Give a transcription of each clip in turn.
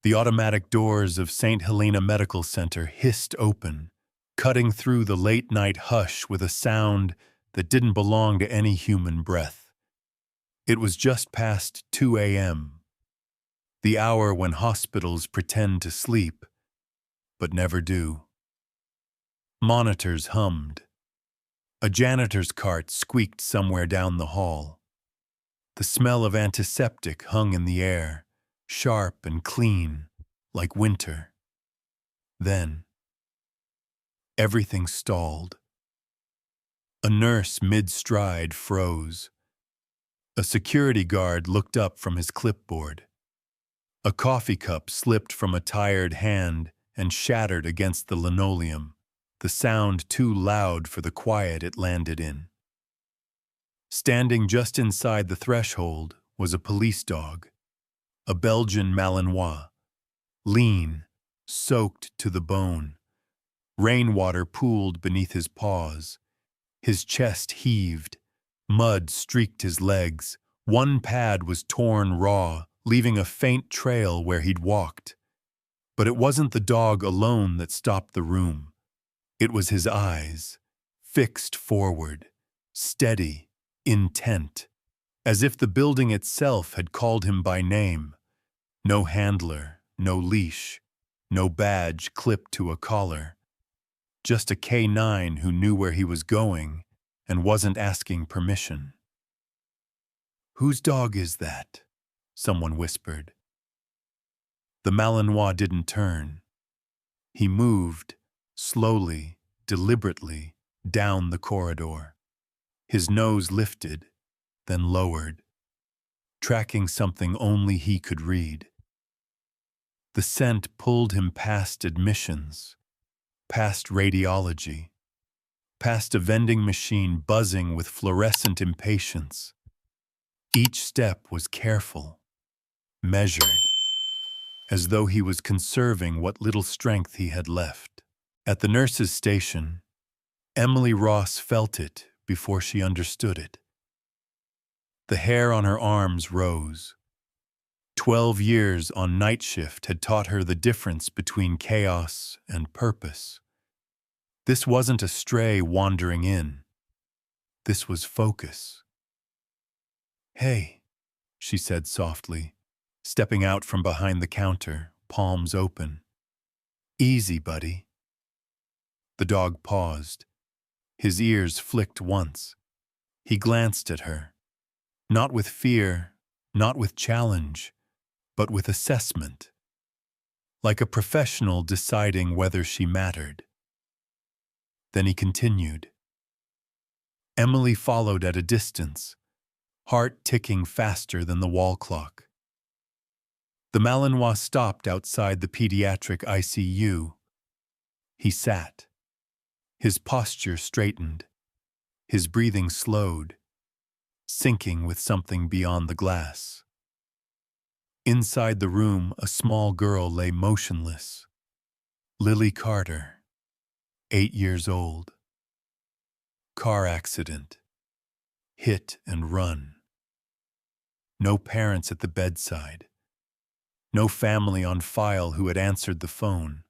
The automatic doors of St. Helena Medical Center hissed open, cutting through the late-night hush with a sound that didn't belong to any human breath. It was just past 2 a.m., the hour when hospitals pretend to sleep, but never do. Monitors hummed. A janitor's cart squeaked somewhere down the hall. The smell of antiseptic hung in the air, sharp and clean, like winter. Then, everything stalled. A nurse mid-stride froze. A security guard looked up from his clipboard. A coffee cup slipped from a tired hand and shattered against the linoleum, the sound too loud for the quiet it landed in. Standing just inside the threshold was a police dog, a Belgian Malinois, lean, soaked to the bone. Rainwater pooled beneath his paws. His chest heaved. Mud streaked his legs. One pad was torn raw, leaving a faint trail where he'd walked. But it wasn't the dog alone that stopped the room. It was his eyes, fixed forward, steady, intent, as if the building itself had called him by name. No handler, no leash, no badge clipped to a collar. Just a K9 who knew where he was going and wasn't asking permission. "Whose dog is that?" someone whispered. The Malinois didn't turn. He moved, slowly, deliberately, down the corridor. His nose lifted, then lowered, tracking something only he could read. The scent pulled him past admissions, past radiology, past a vending machine buzzing with fluorescent impatience. Each step was careful, measured, as though he was conserving what little strength he had left. At the nurse's station, Emily Ross felt it before she understood it. The hair on her arms rose. 12 years on night shift had taught her the difference between chaos and purpose. This wasn't a stray wandering in. This was focus. "Hey," she said softly, stepping out from behind the counter, palms open. "Easy, buddy." The dog paused. His ears flicked once. He glanced at her, not with fear, not with challenge, but with assessment, like a professional deciding whether she mattered. Then he continued. Emily followed at a distance, heart ticking faster than the wall clock. The Malinois stopped outside the pediatric ICU. He sat. His posture straightened. His breathing slowed, syncing with something beyond the glass. Inside the room, a small girl lay motionless. Lily Carter, 8 years old. Car accident. Hit and run. No parents at the bedside. No family on file who had answered the phone.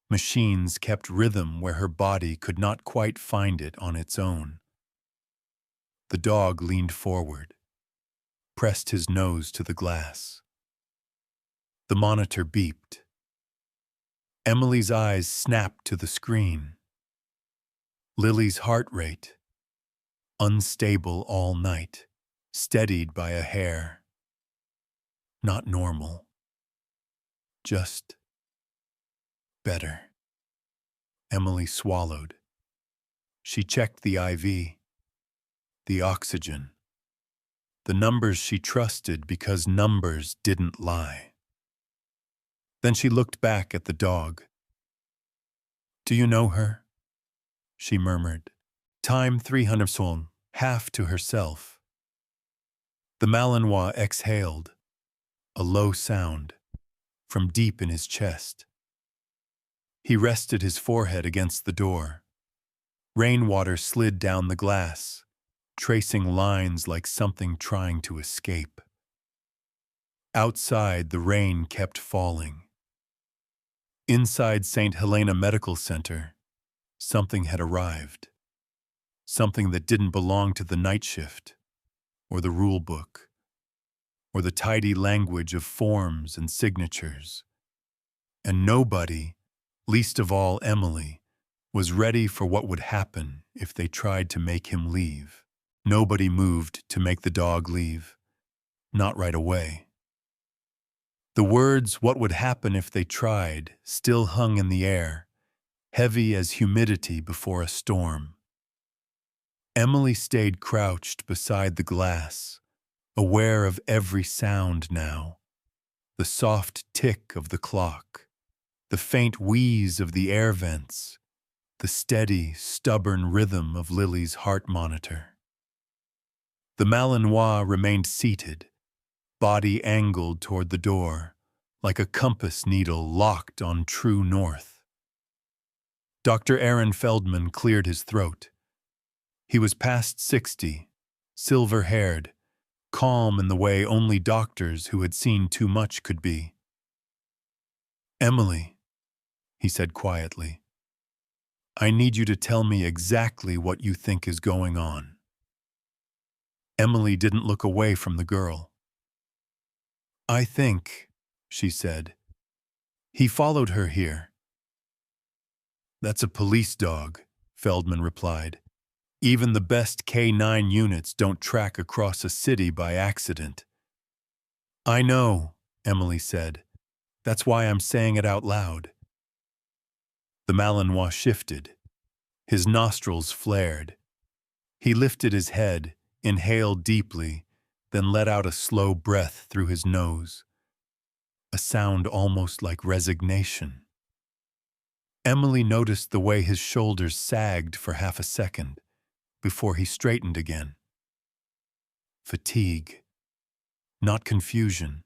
Machines kept rhythm where her body could not quite find it on its own. The dog leaned forward, pressed his nose to the glass. The monitor beeped. Emily's eyes snapped to the screen. Lily's heart rate, unstable all night, steadied by a hair. Not normal. Just better. Emily swallowed. She checked the IV, the oxygen, the numbers she trusted because numbers didn't lie. Then she looked back at the dog. "Do you know her?" she murmured. Time 300 son, half to herself. The Malinois exhaled, a low sound, from deep in his chest. He rested his forehead against the door. Rainwater slid down the glass, tracing lines like something trying to escape. Outside, the rain kept falling. Inside St. Helena Medical Center, something had arrived. Something that didn't belong to the night shift, or the rule book, or the tidy language of forms and signatures. And nobody, least of all Emily, was ready for what would happen if they tried to make him leave. Nobody moved to make the dog leave. Not right away. The words, "what would happen if they tried," still hung in the air, heavy as humidity before a storm. Emily stayed crouched beside the glass, aware of every sound now. The soft tick of the clock, the faint wheeze of the air vents, the steady, stubborn rhythm of Lily's heart monitor. The Malinois remained seated, body angled toward the door, like a compass needle locked on true north. Dr. Aaron Feldman cleared his throat. He was past 60, silver-haired, calm in the way only doctors who had seen too much could be. "Emily," he said quietly, "I need you to tell me exactly what you think is going on." Emily didn't look away from the girl. "I think," she said, "he followed her here." "That's a police dog," Feldman replied. "Even the best K9 units don't track across a city by accident." "I know," Emily said. "That's why I'm saying it out loud." The Malinois shifted. His nostrils flared. He lifted his head, inhaled deeply, then let out a slow breath through his nose. A sound almost like resignation. Emily noticed the way his shoulders sagged for half a second before he straightened again. Fatigue. Not confusion.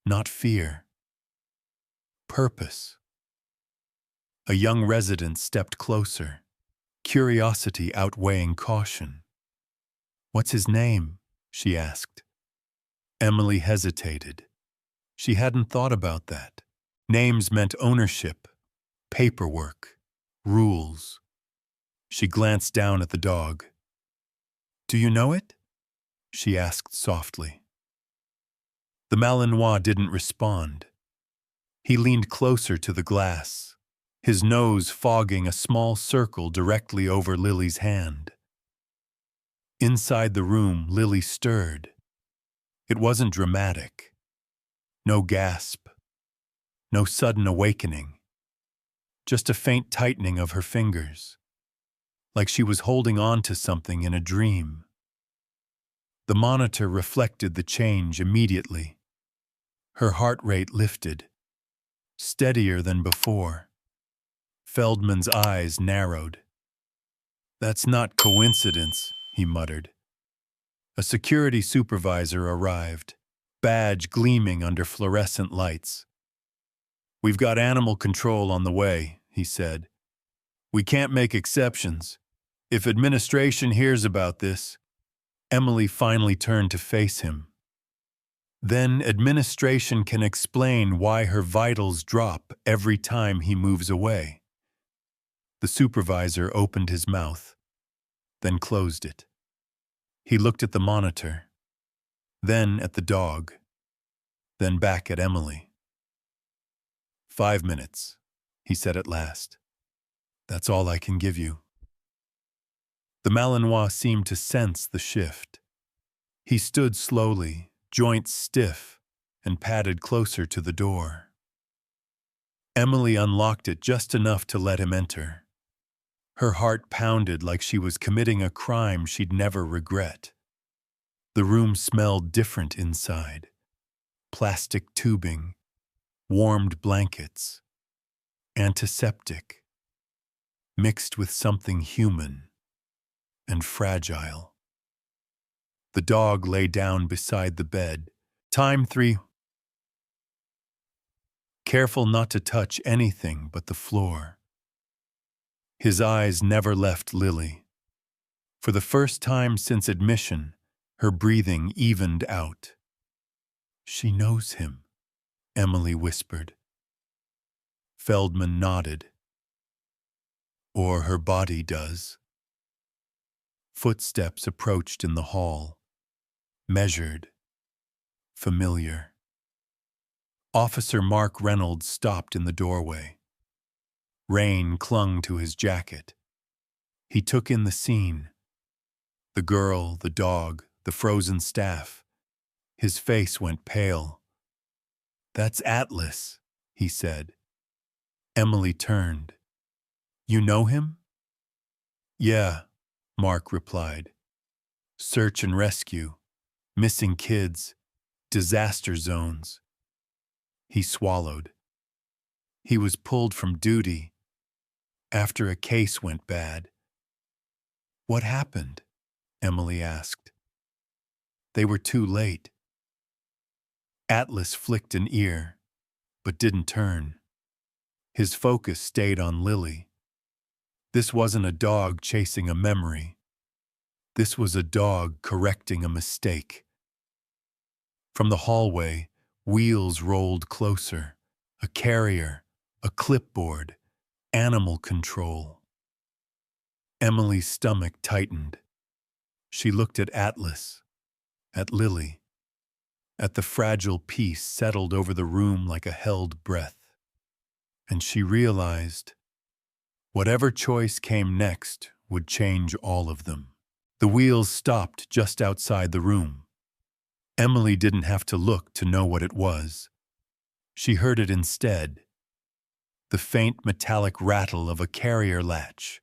Not fear. Purpose. A young resident stepped closer, curiosity outweighing caution. "What's his name?" she asked. Emily hesitated. She hadn't thought about that. Names meant ownership, paperwork, rules. She glanced down at the dog. "Do you know it?" she asked softly. The Malinois didn't respond. He leaned closer to the glass, his nose fogging a small circle directly over Lily's hand. Inside the room, Lily stirred. It wasn't dramatic. No gasp. No sudden awakening. Just a faint tightening of her fingers, like she was holding on to something in a dream. The monitor reflected the change immediately. Her heart rate lifted, steadier than before. Feldman's eyes narrowed. "That's not coincidence," he muttered. A security supervisor arrived, badge gleaming under fluorescent lights. "We've got animal control on the way," he said. "We can't make exceptions. If administration hears about this..." Emily finally turned to face him. "Then administration can explain why her vitals drop every time he moves away." The supervisor opened his mouth, then closed it. He looked at the monitor, then at the dog, then back at Emily. "5 minutes," he said at last. "That's all I can give you." The Malinois seemed to sense the shift. He stood slowly, joints stiff, and padded closer to the door. Emily unlocked it just enough to let him enter. Her heart pounded like she was committing a crime she'd never regret. The room smelled different inside. Plastic tubing, warmed blankets, antiseptic, mixed with something human and fragile. The dog lay down beside the bed. Time 3. Careful not to touch anything but the floor. His eyes never left Lily. For the first time since admission, her breathing evened out. She knows him, Emily whispered. Feldman nodded. Or her body does. Footsteps approached in the hall. Measured. Familiar. Officer Mark Reynolds stopped in the doorway. Rain clung to his jacket. He took in the scene. The girl, the dog, the frozen staff. His face went pale. "That's Atlas," he said. Emily turned. "You know him?" "Yeah," Mark replied. "Search and rescue, missing kids, disaster zones." He swallowed. "He was pulled from duty after a case went bad." "What happened?" Emily asked. "They were too late." Atlas flicked an ear, but didn't turn. His focus stayed on Lily. This wasn't a dog chasing a memory. This was a dog correcting a mistake. From the hallway, wheels rolled closer. A carrier, a clipboard, animal control. Emily's stomach tightened. She looked at Atlas, at Lily, at the fragile peace settled over the room like a held breath. And she realized whatever choice came next would change all of them. The wheels stopped just outside the room. Emily didn't have to look to know what it was. She heard it instead. The faint metallic rattle of a carrier latch,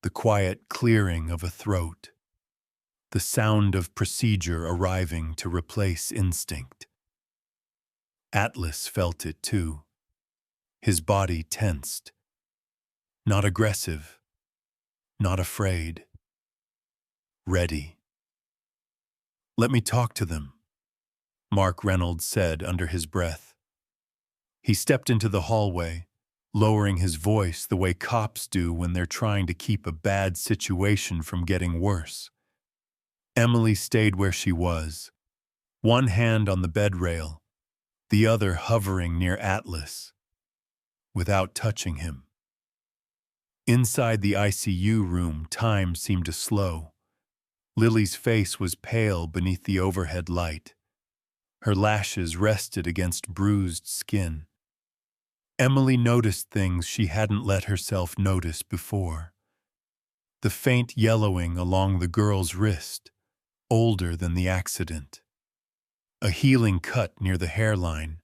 the quiet clearing of a throat, the sound of procedure arriving to replace instinct. Atlas felt it too. His body tensed. Not aggressive, not afraid. Ready. "Let me talk to them," Mark Reynolds said under his breath. He stepped into the hallway, lowering his voice the way cops do when they're trying to keep a bad situation from getting worse. Emily stayed where she was, one hand on the bed rail, the other hovering near Atlas, without touching him. Inside the ICU room, time seemed to slow. Lily's face was pale beneath the overhead light. Her lashes rested against bruised skin. Emily noticed things she hadn't let herself notice before. The faint yellowing along the girl's wrist, older than the accident. A healing cut near the hairline,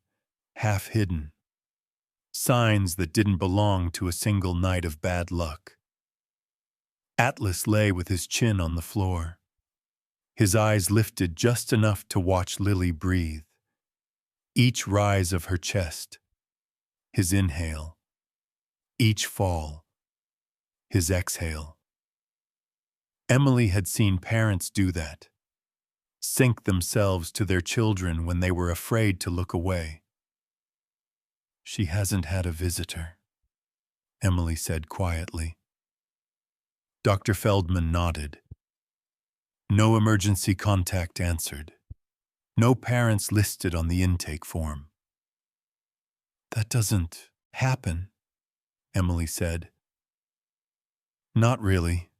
half hidden. Signs that didn't belong to a single night of bad luck. Atlas lay with his chin on the floor. His eyes lifted just enough to watch Lily breathe. Each rise of her chest, his inhale. Each fall, his exhale. Emily had seen parents do that, sink themselves to their children when they were afraid to look away. "She hasn't had a visitor," Emily said quietly. Dr. Feldman nodded. No emergency contact answered. No parents listed on the intake form. "That doesn't happen," Emily said. "Not really."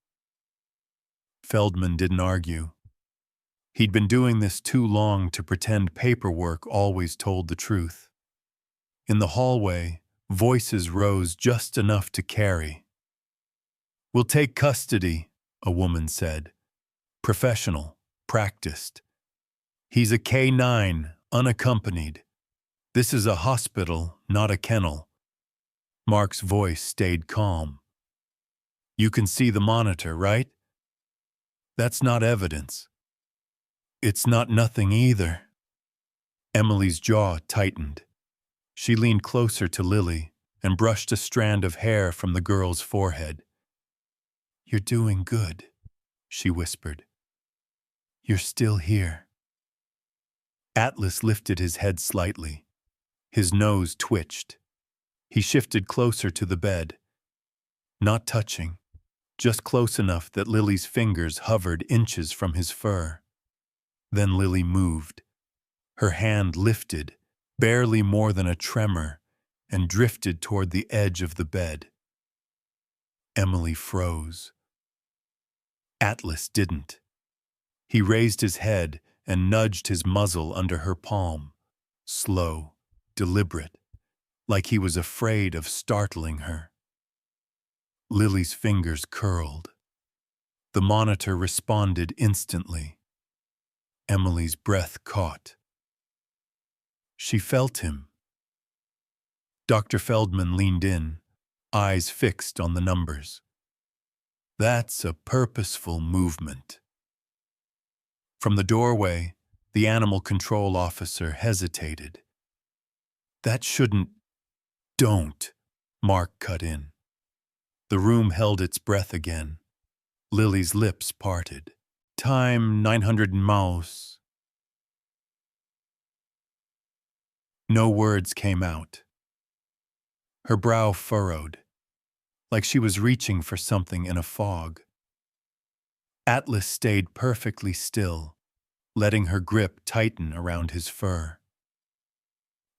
Feldman didn't argue. He'd been doing this too long to pretend paperwork always told the truth. In the hallway, voices rose just enough to carry. "We'll take custody," a woman said. "Professional, practiced. He's a K9, unaccompanied. This is a hospital, not a kennel." Mark's voice stayed calm. "You can see the monitor, right? That's not evidence." "It's not nothing either." Emily's jaw tightened. She leaned closer to Lily and brushed a strand of hair from the girl's forehead. "You're doing good," she whispered. "You're still here." Atlas lifted his head slightly. His nose twitched. He shifted closer to the bed. Not touching, just close enough that Lily's fingers hovered inches from his fur. Then Lily moved. Her hand lifted, barely more than a tremor, and drifted toward the edge of the bed. Emily froze. Atlas didn't. He raised his head and nudged his muzzle under her palm, slow, deliberate, like he was afraid of startling her. Lily's fingers curled. The monitor responded instantly. Emily's breath caught. She felt him. Dr. Feldman leaned in, eyes fixed on the numbers. That's a purposeful movement. From the doorway, the animal control officer hesitated. That shouldn't... Don't, Mark cut in. The room held its breath again. Lily's lips parted. Time 900 miles. No words came out. Her brow furrowed, like she was reaching for something in a fog. Atlas stayed perfectly still, letting her grip tighten around his fur.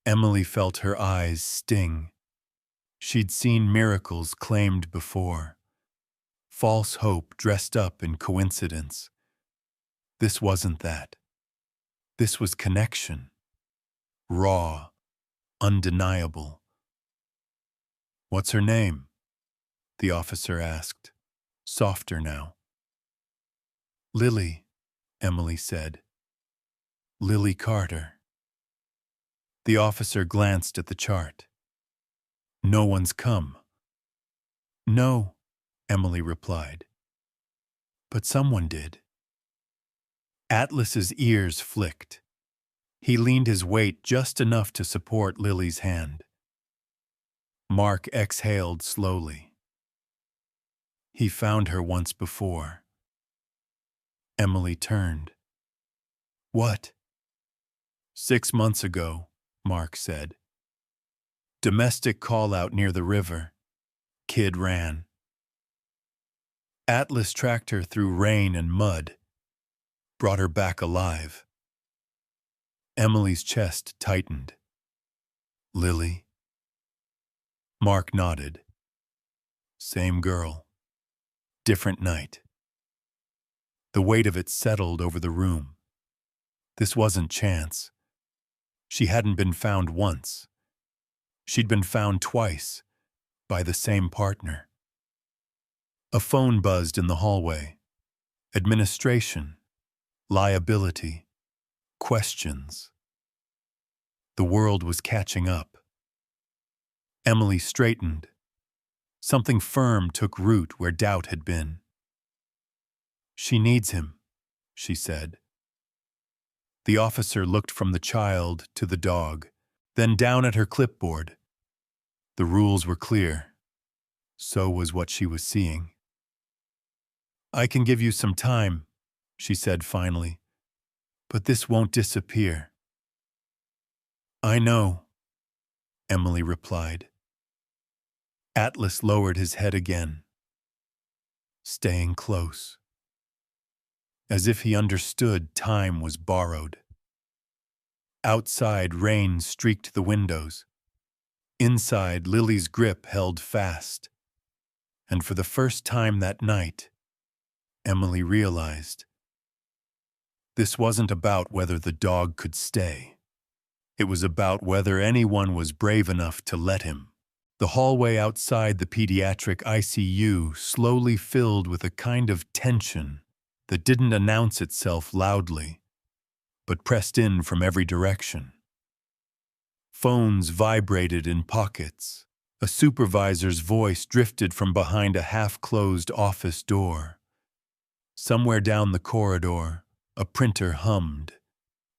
Emily felt her eyes sting. She'd seen miracles claimed before. False hope dressed up in coincidence. This wasn't that. This was connection. Raw, undeniable. What's her name? The officer asked, softer now. Lily, Emily said. Lily Carter. The officer glanced at the chart. No one's come. No, Emily replied. But someone did. Atlas's ears flicked. He leaned his weight just enough to support Lily's hand. Mark exhaled slowly. He found her once before. Emily turned. What? 6 months ago, Mark said. Domestic call-out near the river. Kid ran. Atlas tracked her through rain and mud, brought her back alive. Emily's chest tightened. Lily? Mark nodded. Same girl. Different night. The weight of it settled over the room. This wasn't chance. She hadn't been found once. She'd been found twice, by the same partner. A phone buzzed in the hallway. Administration, liability, questions. The world was catching up. Emily straightened. Something firm took root where doubt had been. She needs him, she said. The officer looked from the child to the dog, then down at her clipboard. The rules were clear. So was what she was seeing. I can give you some time, she said finally, but this won't disappear. I know, Emily replied. Atlas lowered his head again, staying close. As if he understood time was borrowed. Outside, rain streaked the windows. Inside, Lily's grip held fast. And for the first time that night, Emily realized this wasn't about whether the dog could stay. It was about whether anyone was brave enough to let him. The hallway outside the pediatric ICU slowly filled with a kind of tension that didn't announce itself loudly, but pressed in from every direction. Phones vibrated in pockets. A supervisor's voice drifted from behind a half-closed office door. Somewhere down the corridor, a printer hummed,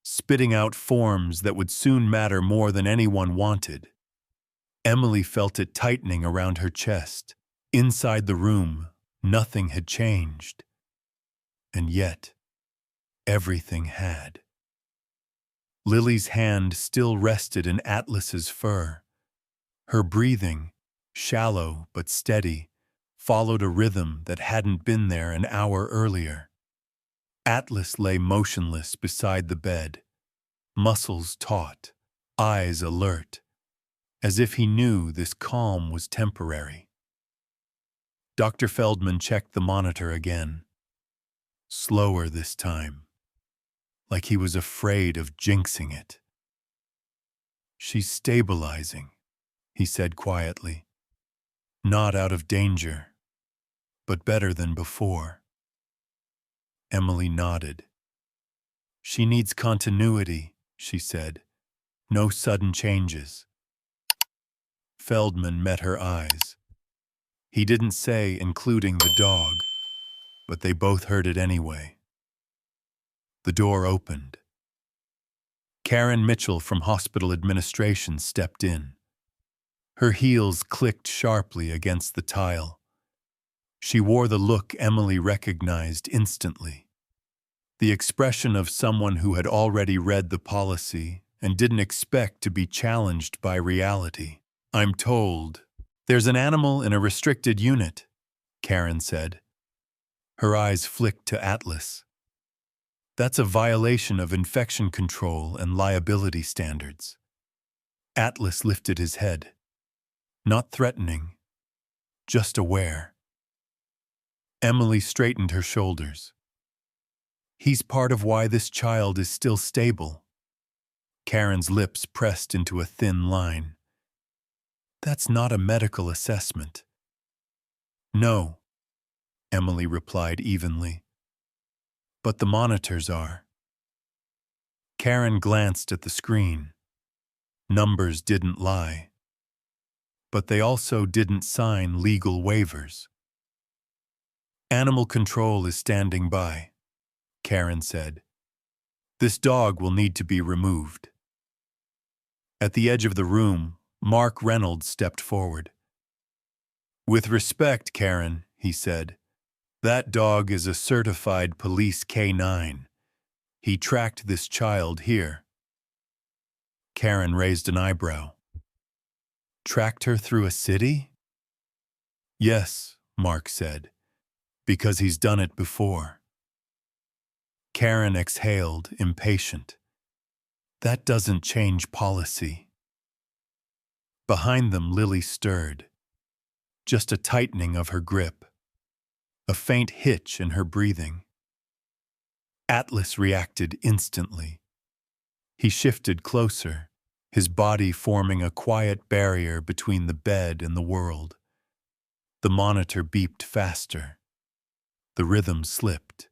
spitting out forms that would soon matter more than anyone wanted. Emily felt it tightening around her chest. Inside the room, nothing had changed. And yet, everything had. Lily's hand still rested in Atlas's fur. Her breathing, shallow but steady, followed a rhythm that hadn't been there an hour earlier. Atlas lay motionless beside the bed, muscles taut, eyes alert, as if he knew this calm was temporary. Dr. Feldman checked the monitor again, slower this time, like he was afraid of jinxing it. "She's stabilizing," he said quietly. "Not out of danger, but better than before." Emily nodded. "She needs continuity," she said. "No sudden changes." Feldman met her eyes. He didn't say including the dog, but they both heard it anyway. The door opened. Karen Mitchell from hospital administration stepped in. Her heels clicked sharply against the tile. She wore the look Emily recognized instantly. The expression of someone who had already read the policy and didn't expect to be challenged by reality. "I'm told there's an animal in a restricted unit," Karen said. Her eyes flicked to Atlas. "That's a violation of infection control and liability standards." Atlas lifted his head. Not threatening, just aware. Emily straightened her shoulders. "He's part of why this child is still stable." Karen's lips pressed into a thin line. "That's not a medical assessment." "No," Emily replied evenly. "But the monitors are." Karen glanced at the screen. Numbers didn't lie. But they also didn't sign legal waivers. "Animal control is standing by," Karen said. "This dog will need to be removed." At the edge of the room, Mark Reynolds stepped forward. "With respect, Karen," he said, "that dog is a certified police K9. He tracked this child here." Karen raised an eyebrow. "Tracked her through a city?" "Yes," Mark said, "because he's done it before." Karen exhaled, impatient. "That doesn't change policy." Behind them, Lily stirred. Just a tightening of her grip. A faint hitch in her breathing. Atlas reacted instantly. He shifted closer, his body forming a quiet barrier between the bed and the world. The monitor beeped faster. The rhythm slipped.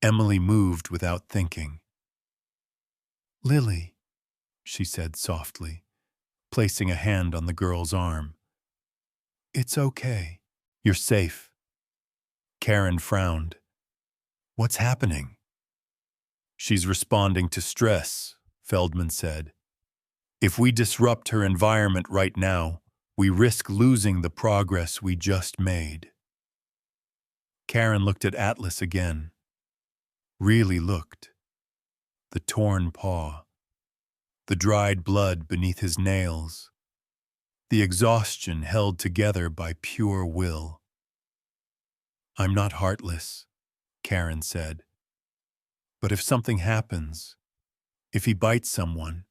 Emily moved without thinking. "Lily," she said softly, placing a hand on the girl's arm. "It's okay. You're safe." Karen frowned. "What's happening?" "She's responding to stress," Feldman said. "If we disrupt her environment right now, we risk losing the progress we just made." Karen looked at Atlas again. Really looked. The torn paw. The dried blood beneath his nails. The exhaustion held together by pure will. "I'm not heartless," Karen said. "But if something happens, if he bites someone,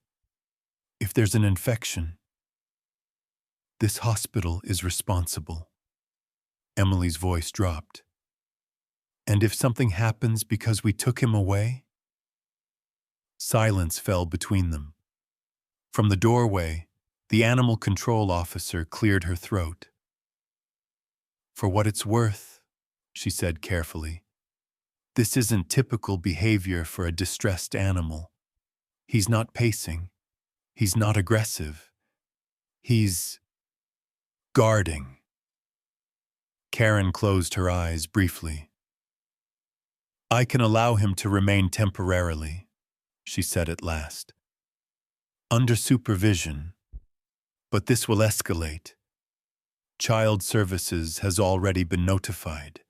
if there's an infection, this hospital is responsible." Emily's voice dropped. "And if something happens because we took him away?" Silence fell between them. From the doorway, the animal control officer cleared her throat. "For what it's worth," she said carefully, "this isn't typical behavior for a distressed animal. He's not pacing. He's not aggressive. He's guarding." Karen closed her eyes briefly. "I can allow him to remain temporarily," she said at last. "Under supervision. But this will escalate. Child Services has already been notified."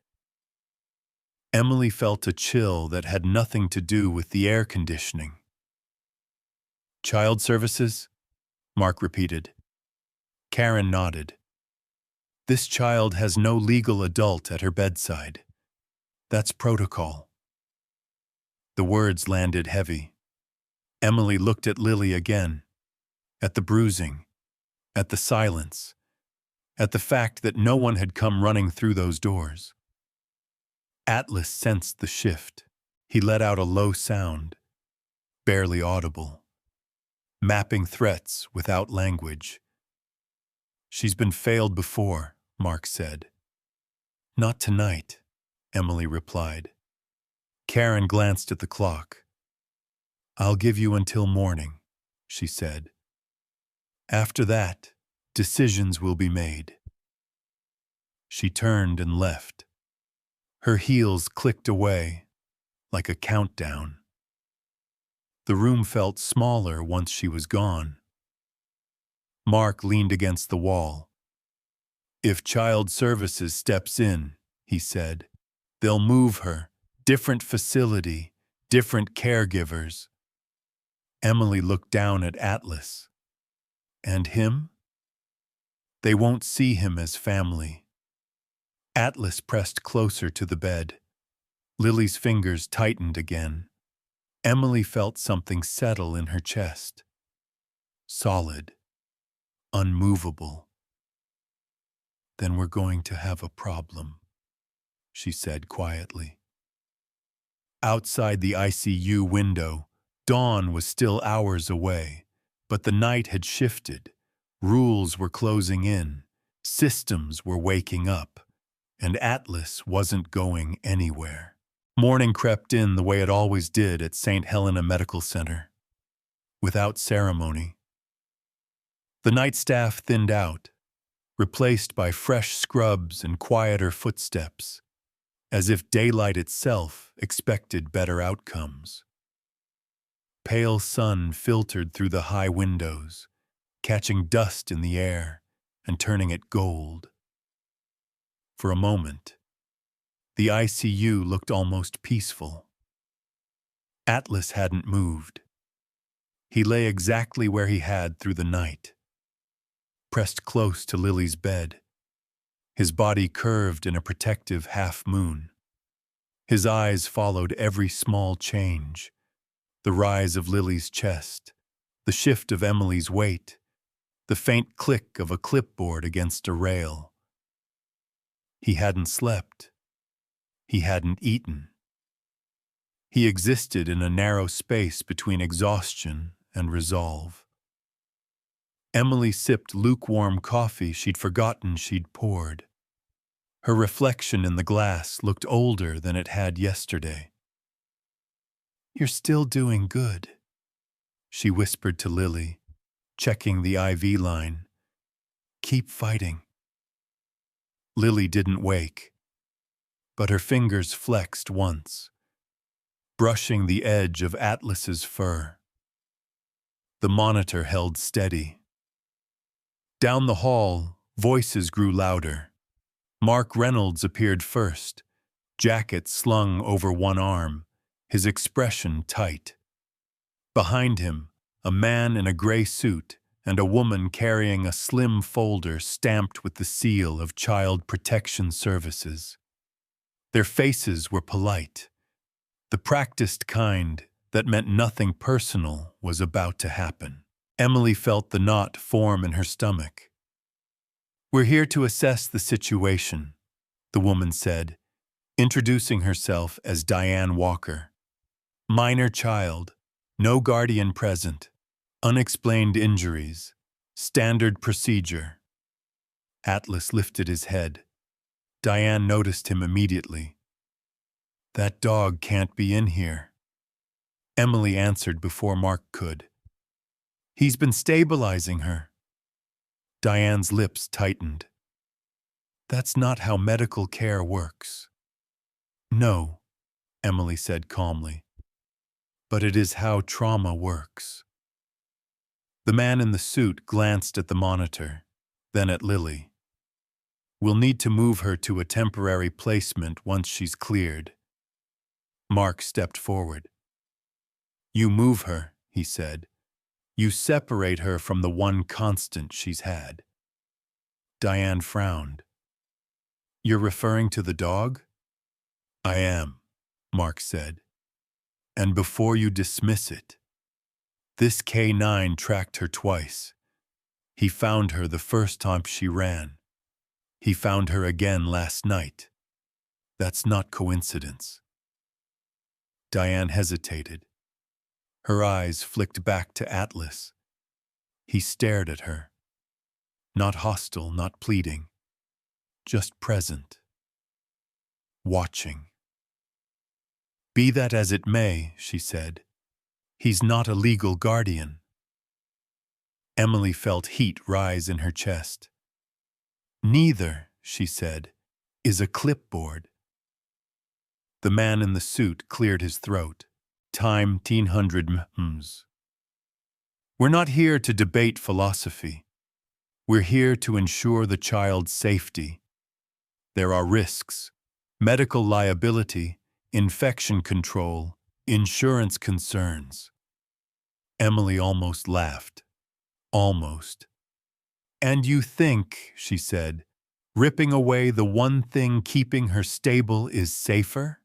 Emily felt a chill that had nothing to do with the air conditioning. "Child Services?" Mark repeated. Karen nodded. "This child has no legal adult at her bedside. That's protocol." The words landed heavy. Emily looked at Lily again, at the bruising, at the silence, at the fact that no one had come running through those doors. Atlas sensed the shift. He let out a low sound, barely audible, mapping threats without language. "She's been failed before," Mark said. "Not tonight," Emily replied. Karen glanced at the clock. "I'll give you until morning," she said. "After that, decisions will be made." She turned and left. Her heels clicked away, like a countdown. The room felt smaller once she was gone. Mark leaned against the wall. "If Child Services steps in," he said, "they'll move her. Different facility, different caregivers." Emily looked down at Atlas. "And him? They won't see him as family." Atlas pressed closer to the bed. Lily's fingers tightened again. Emily felt something settle in her chest. Solid. Unmovable. "Then we're going to have a problem," she said quietly. Outside the ICU window, dawn was still hours away, but the night had shifted. Rules were closing in, systems were waking up, and Atlas wasn't going anywhere. Morning crept in the way it always did at St. Helena Medical Center, without ceremony. The night staff thinned out, replaced by fresh scrubs and quieter footsteps, as if daylight itself expected better outcomes. Pale sun filtered through the high windows, catching dust in the air and turning it gold. For a moment, the ICU looked almost peaceful. Atlas hadn't moved. He lay exactly where he had through the night, pressed close to Lily's bed, his body curved in a protective half-moon. His eyes followed every small change, the rise of Lily's chest, the shift of Emily's weight, the faint click of a clipboard against a rail. He hadn't slept. He hadn't eaten. He existed in a narrow space between exhaustion and resolve. Emily sipped lukewarm coffee she'd forgotten she'd poured. Her reflection in the glass looked older than it had yesterday. "You're still doing good," she whispered to Lily, checking the IV line. "Keep fighting." Lily didn't wake, but her fingers flexed once, brushing the edge of Atlas's fur. The monitor held steady. Down the hall, voices grew louder. Mark Reynolds appeared first, jacket slung over one arm, his expression tight. Behind him, a man in a gray suit and a woman carrying a slim folder stamped with the seal of Child Protection Services. Their faces were polite, the practiced kind that meant nothing personal was about to happen. Emily felt the knot form in her stomach. "We're here to assess the situation," the woman said, introducing herself as Diane Walker. "Minor child, no guardian present, unexplained injuries, standard procedure." Atlas lifted his head. Diane noticed him immediately. "That dog can't be in here." Emily answered before Mark could. "He's been stabilizing her." Diane's lips tightened. "That's not how medical care works." "No," Emily said calmly. "But it is how trauma works." The man in the suit glanced at the monitor, then at Lily. "We'll need to move her to a temporary placement once she's cleared." Mark stepped forward. "You move her," he said. "You separate her from the one constant she's had." Diane frowned. "You're referring to the dog?" "I am," Mark said. "And before you dismiss it, This K9 tracked her twice. He found her the first time she ran. He found her again last night. That's not coincidence. Diane hesitated. Her eyes flicked back to Atlas. He stared at her. Not hostile, not pleading. Just present. Watching. Be that as it may, she said. He's not a legal guardian. Emily felt heat rise in her chest. Neither, she said, is a clipboard. The man in the suit cleared his throat. Time 100 mms. We're not here to debate philosophy. We're here to ensure the child's safety. There are risks, medical liability, infection control, insurance concerns. Emily almost laughed. Almost. And you think, she said, ripping away the one thing keeping her stable is safer?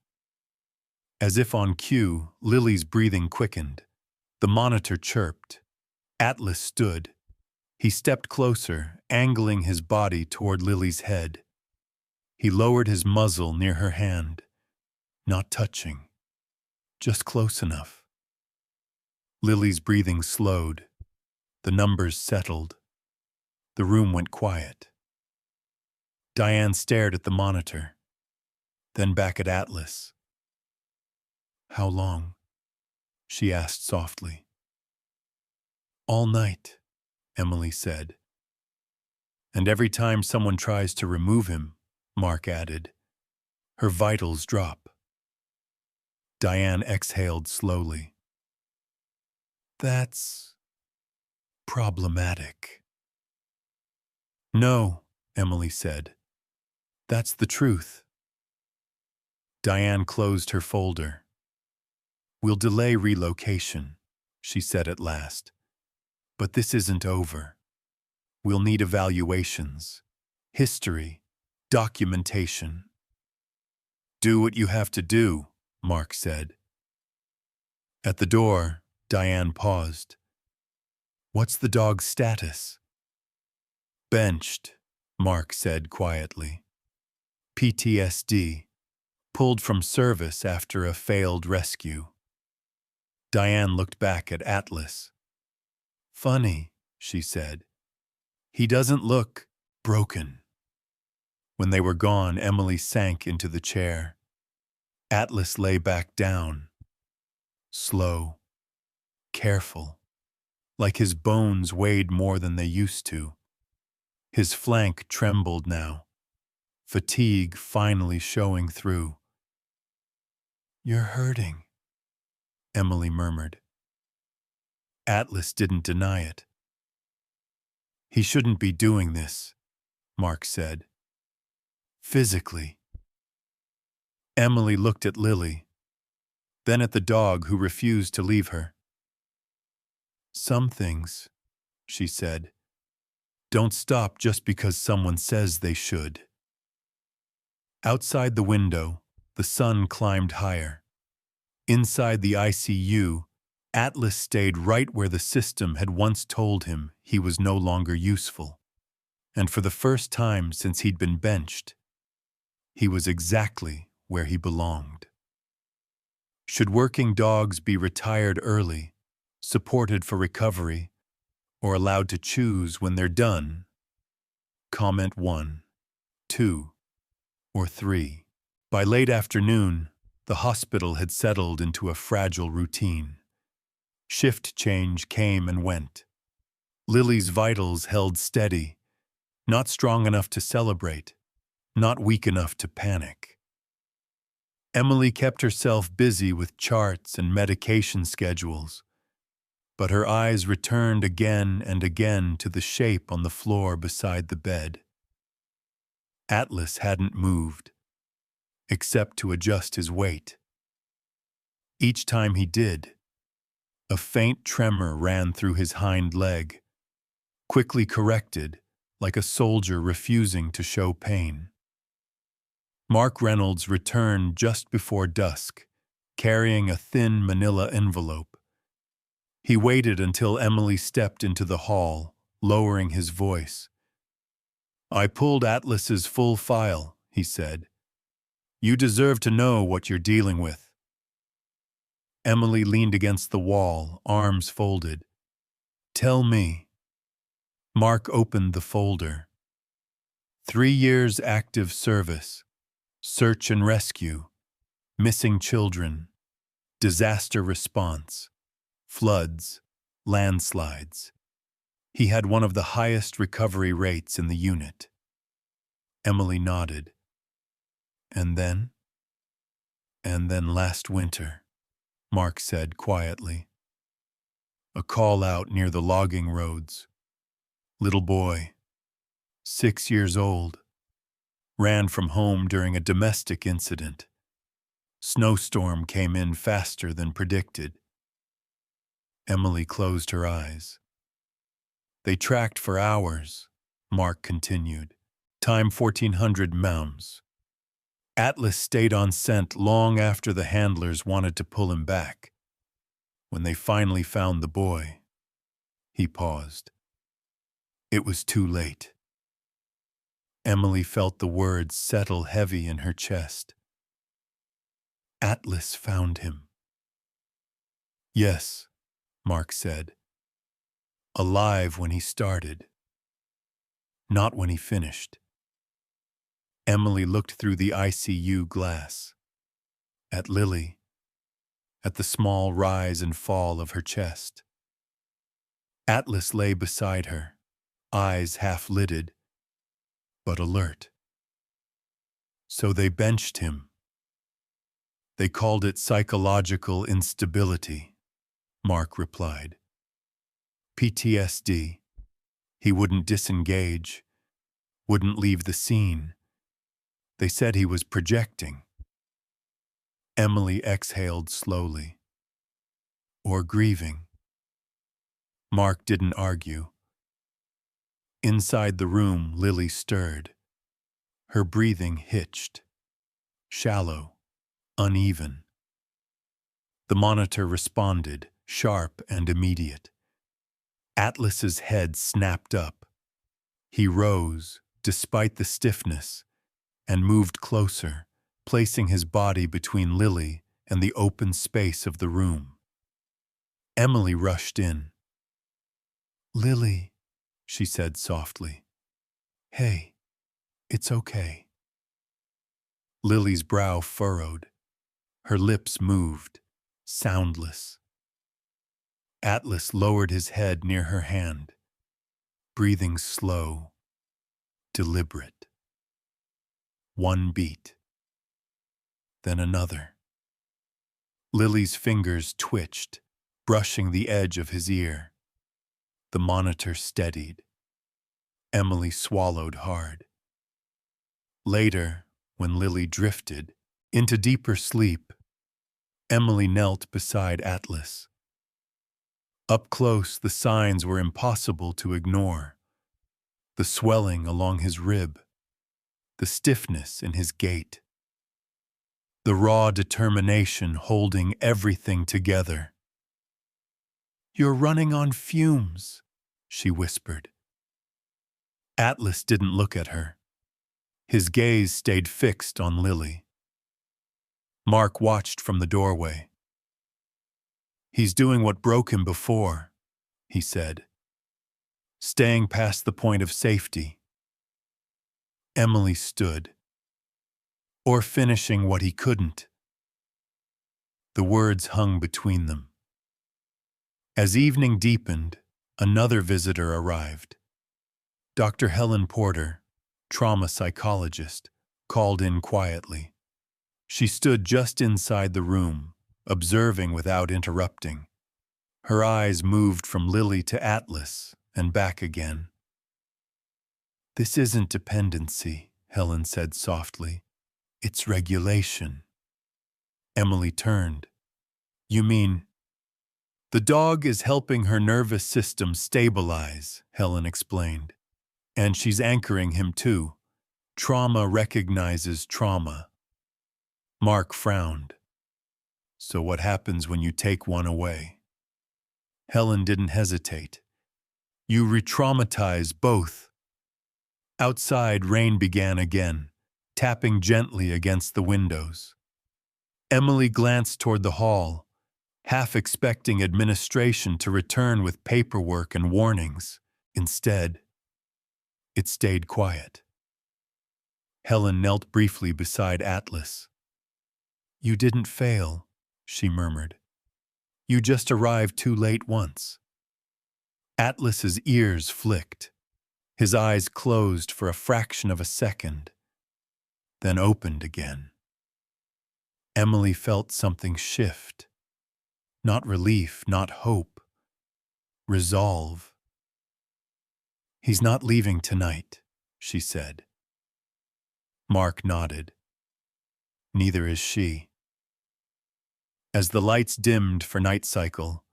As if on cue, Lily's breathing quickened. The monitor chirped. Atlas stood. He stepped closer, angling his body toward Lily's head. He lowered his muzzle near her hand. Not touching. Just close enough. Lily's breathing slowed. The numbers settled. The room went quiet. Diane stared at the monitor, then back at Atlas. How long? She asked softly. All night, Emily said. And every time someone tries to remove him, Mark added, her vitals drop. Diane exhaled slowly. That's problematic. No, Emily said. That's the truth. Diane closed her folder. We'll delay relocation, she said at last. But this isn't over. We'll need evaluations, history, documentation. Do what you have to do, Mark said. At the door, Diane paused. What's the dog's status? Benched, Mark said quietly. PTSD, pulled from service after a failed rescue. Diane looked back at Atlas. Funny, she said. He doesn't look broken. When they were gone, Emily sank into the chair. Atlas lay back down. Slow. Careful. Like his bones weighed more than they used to. His flank trembled now. Fatigue finally showing through. You're hurting, Emily murmured. Atlas didn't deny it. He shouldn't be doing this, Mark said. Physically. Emily looked at Lily, then at the dog who refused to leave her. Some things, she said, don't stop just because someone says they should. Outside the window, the sun climbed higher. Inside the ICU, Atlas stayed right where the system had once told him he was no longer useful. And for the first time since he'd been benched, he was exactly where he belonged. Should working dogs be retired early, supported for recovery, or allowed to choose when they're done? Comment 1, 2, or 3. By late afternoon, the hospital had settled into a fragile routine. Shift change came and went. Lily's vitals held steady, not strong enough to celebrate, not weak enough to panic. Emily kept herself busy with charts and medication schedules, but her eyes returned again and again to the shape on the floor beside the bed. Atlas hadn't moved, except to adjust his weight. Each time he did, a faint tremor ran through his hind leg, quickly corrected like a soldier refusing to show pain. Mark Reynolds returned just before dusk, carrying a thin manila envelope. He waited until Emily stepped into the hall, lowering his voice. "I pulled Atlas's full file," he said. "You deserve to know what you're dealing with." Emily leaned against the wall, arms folded. "Tell me." Mark opened the folder. 3 years active service, search and rescue, missing children, disaster response, floods, landslides. He had one of the highest recovery rates in the unit. Emily nodded. "And then?" "And then last winter," Mark said quietly. "A call out near the logging roads. Little boy, 6 years old, ran from home during a domestic incident. Snowstorm came in faster than predicted." Emily closed her eyes. "They tracked for hours," Mark continued. "Time 1400 mounds. Atlas stayed on scent long after the handlers wanted to pull him back. When they finally found the boy," he paused, "it was too late." Emily felt the words settle heavy in her chest. "Atlas found him." "Yes," Mark said. "Alive when he started. Not when he finished." Emily looked through the ICU glass. At Lily. At the small rise and fall of her chest. Atlas lay beside her, eyes half-lidded, but alert. "So they benched him. They called it psychological instability," Mark replied. "PTSD. He wouldn't disengage, wouldn't leave the scene. They said he was projecting." Emily exhaled slowly. "Or grieving." Mark didn't argue. Inside the room, Lily stirred. Her breathing hitched. Shallow, uneven. The monitor responded, sharp and immediate. Atlas's head snapped up. He rose, despite the stiffness, and moved closer, placing his body between Lily and the open space of the room. Emily rushed in. "Lily," she said softly. "Hey, it's okay." Lily's brow furrowed. Her lips moved, soundless. Atlas lowered his head near her hand, breathing slow, deliberate. One beat. Then another. Lily's fingers twitched, brushing the edge of his ear. The monitor steadied. Emily swallowed hard. Later, when Lily drifted into deeper sleep, Emily knelt beside Atlas. Up close, the signs were impossible to ignore. The swelling along his rib, the stiffness in his gait, the raw determination holding everything together. "You're running on fumes," she whispered. Atlas didn't look at her. His gaze stayed fixed on Lily. Mark watched from the doorway. "He's doing what broke him before," he said. "Staying past the point of safety." Emily stood. "Or finishing what he couldn't." The words hung between them. As evening deepened, another visitor arrived. Dr. Helen Porter, trauma psychologist, called in quietly. She stood just inside the room, observing without interrupting. Her eyes moved from Lily to Atlas and back again. "This isn't dependency," Helen said softly. "It's regulation." Emily turned. "You mean—" "The dog is helping her nervous system stabilize," Helen explained. "And she's anchoring him too. Trauma recognizes trauma." Mark frowned. "So what happens when you take one away?" Helen didn't hesitate. You re-traumatize both. Outside, rain began again, tapping gently against the windows. Emily glanced toward the hall, half expecting administration to return with paperwork and warnings. Instead, it stayed quiet. Helen knelt briefly beside Atlas. You didn't fail, she murmured. You just arrived too late once. Atlas's ears flicked. His eyes closed for a fraction of a second, then opened again. Emily felt something shift. Not relief, not hope. Resolve. He's not leaving tonight, she said. Mark nodded. Neither is she. As the lights dimmed for night cycle,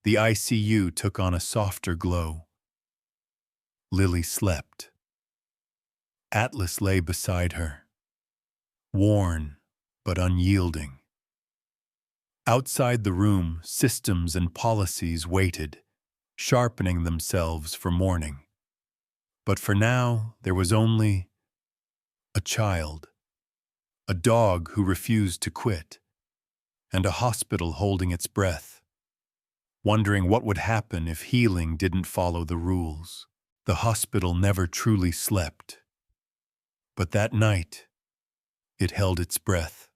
the ICU took on a softer glow. Lily slept. Atlas lay beside her, worn but unyielding. Outside the room, systems and policies waited, sharpening themselves for morning. But for now, there was only a child, a dog who refused to quit, and a hospital holding its breath, wondering what would happen if healing didn't follow the rules. The hospital never truly slept. But that night, it held its breath.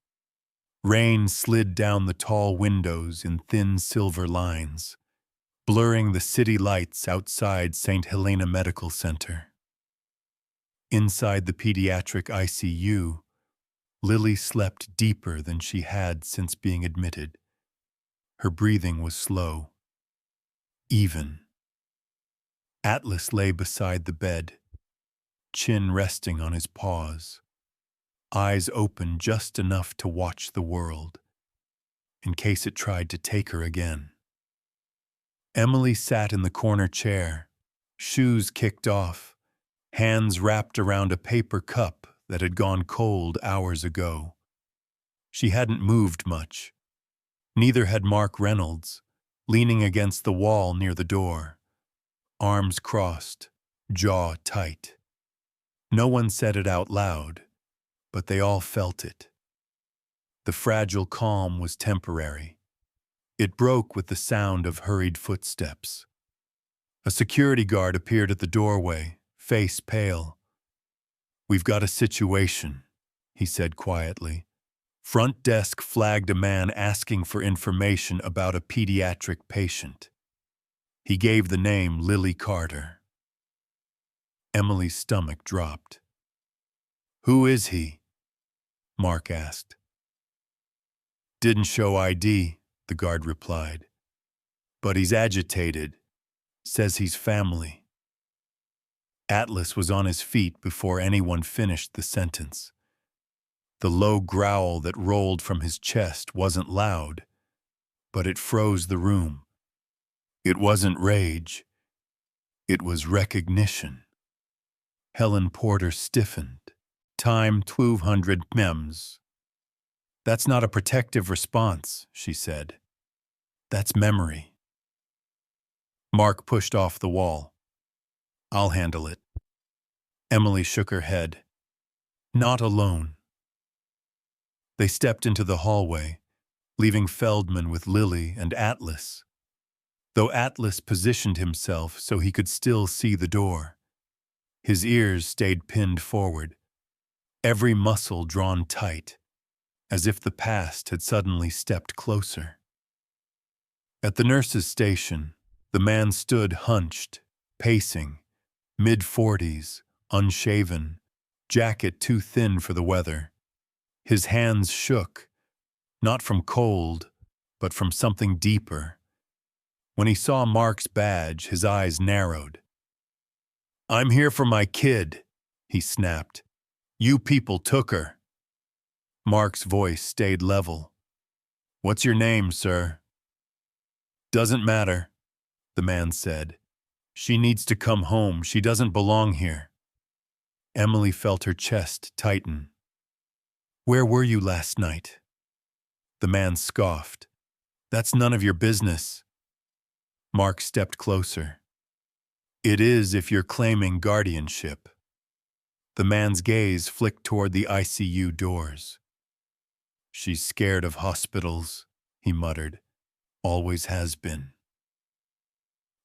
Rain slid down the tall windows in thin silver lines, blurring the city lights outside St. Helena Medical Center. Inside the pediatric ICU, Lily slept deeper than she had since being admitted. Her breathing was slow, even. Atlas lay beside the bed, chin resting on his paws, eyes open just enough to watch the world, in case it tried to take her again. Emily sat in the corner chair, shoes kicked off, hands wrapped around a paper cup that had gone cold hours ago. She hadn't moved much. Neither had Mark Reynolds, leaning against the wall near the door, arms crossed, jaw tight. No one said it out loud, but they all felt it. The fragile calm was temporary. It broke with the sound of hurried footsteps. A security guard appeared at the doorway, face pale. "We've got a situation," he said quietly. Front desk flagged a man asking for information about a pediatric patient. He gave the name Lily Carter. Emily's stomach dropped. "Who is he?" Mark asked. "Didn't show ID," the guard replied. "But he's agitated. Says he's family." Atlas was on his feet before anyone finished the sentence. The low growl that rolled from his chest wasn't loud, but it froze the room. It wasn't rage. It was recognition. Helen Porter stiffened. "Time 200 mems. That's not a protective response," she said. "That's memory." Mark pushed off the wall. "I'll handle it." Emily shook her head. "Not alone." They stepped into the hallway, leaving Feldman with Lily and Atlas, though Atlas positioned himself so he could still see the door. His ears stayed pinned forward, every muscle drawn tight, as if the past had suddenly stepped closer. At the nurse's station, the man stood hunched, pacing, mid-40s, unshaven, jacket too thin for the weather. His hands shook, not from cold, but from something deeper. When he saw Mark's badge, his eyes narrowed. "I'm here for my kid," he snapped. "You people took her." Mark's voice stayed level. "What's your name, sir?" "Doesn't matter," the man said. "She needs to come home. She doesn't belong here." Emily felt her chest tighten. "Where were you last night?" The man scoffed. "That's none of your business." Mark stepped closer. It is if you're claiming guardianship. The man's gaze flicked toward the ICU doors. She's scared of hospitals, he muttered. Always has been.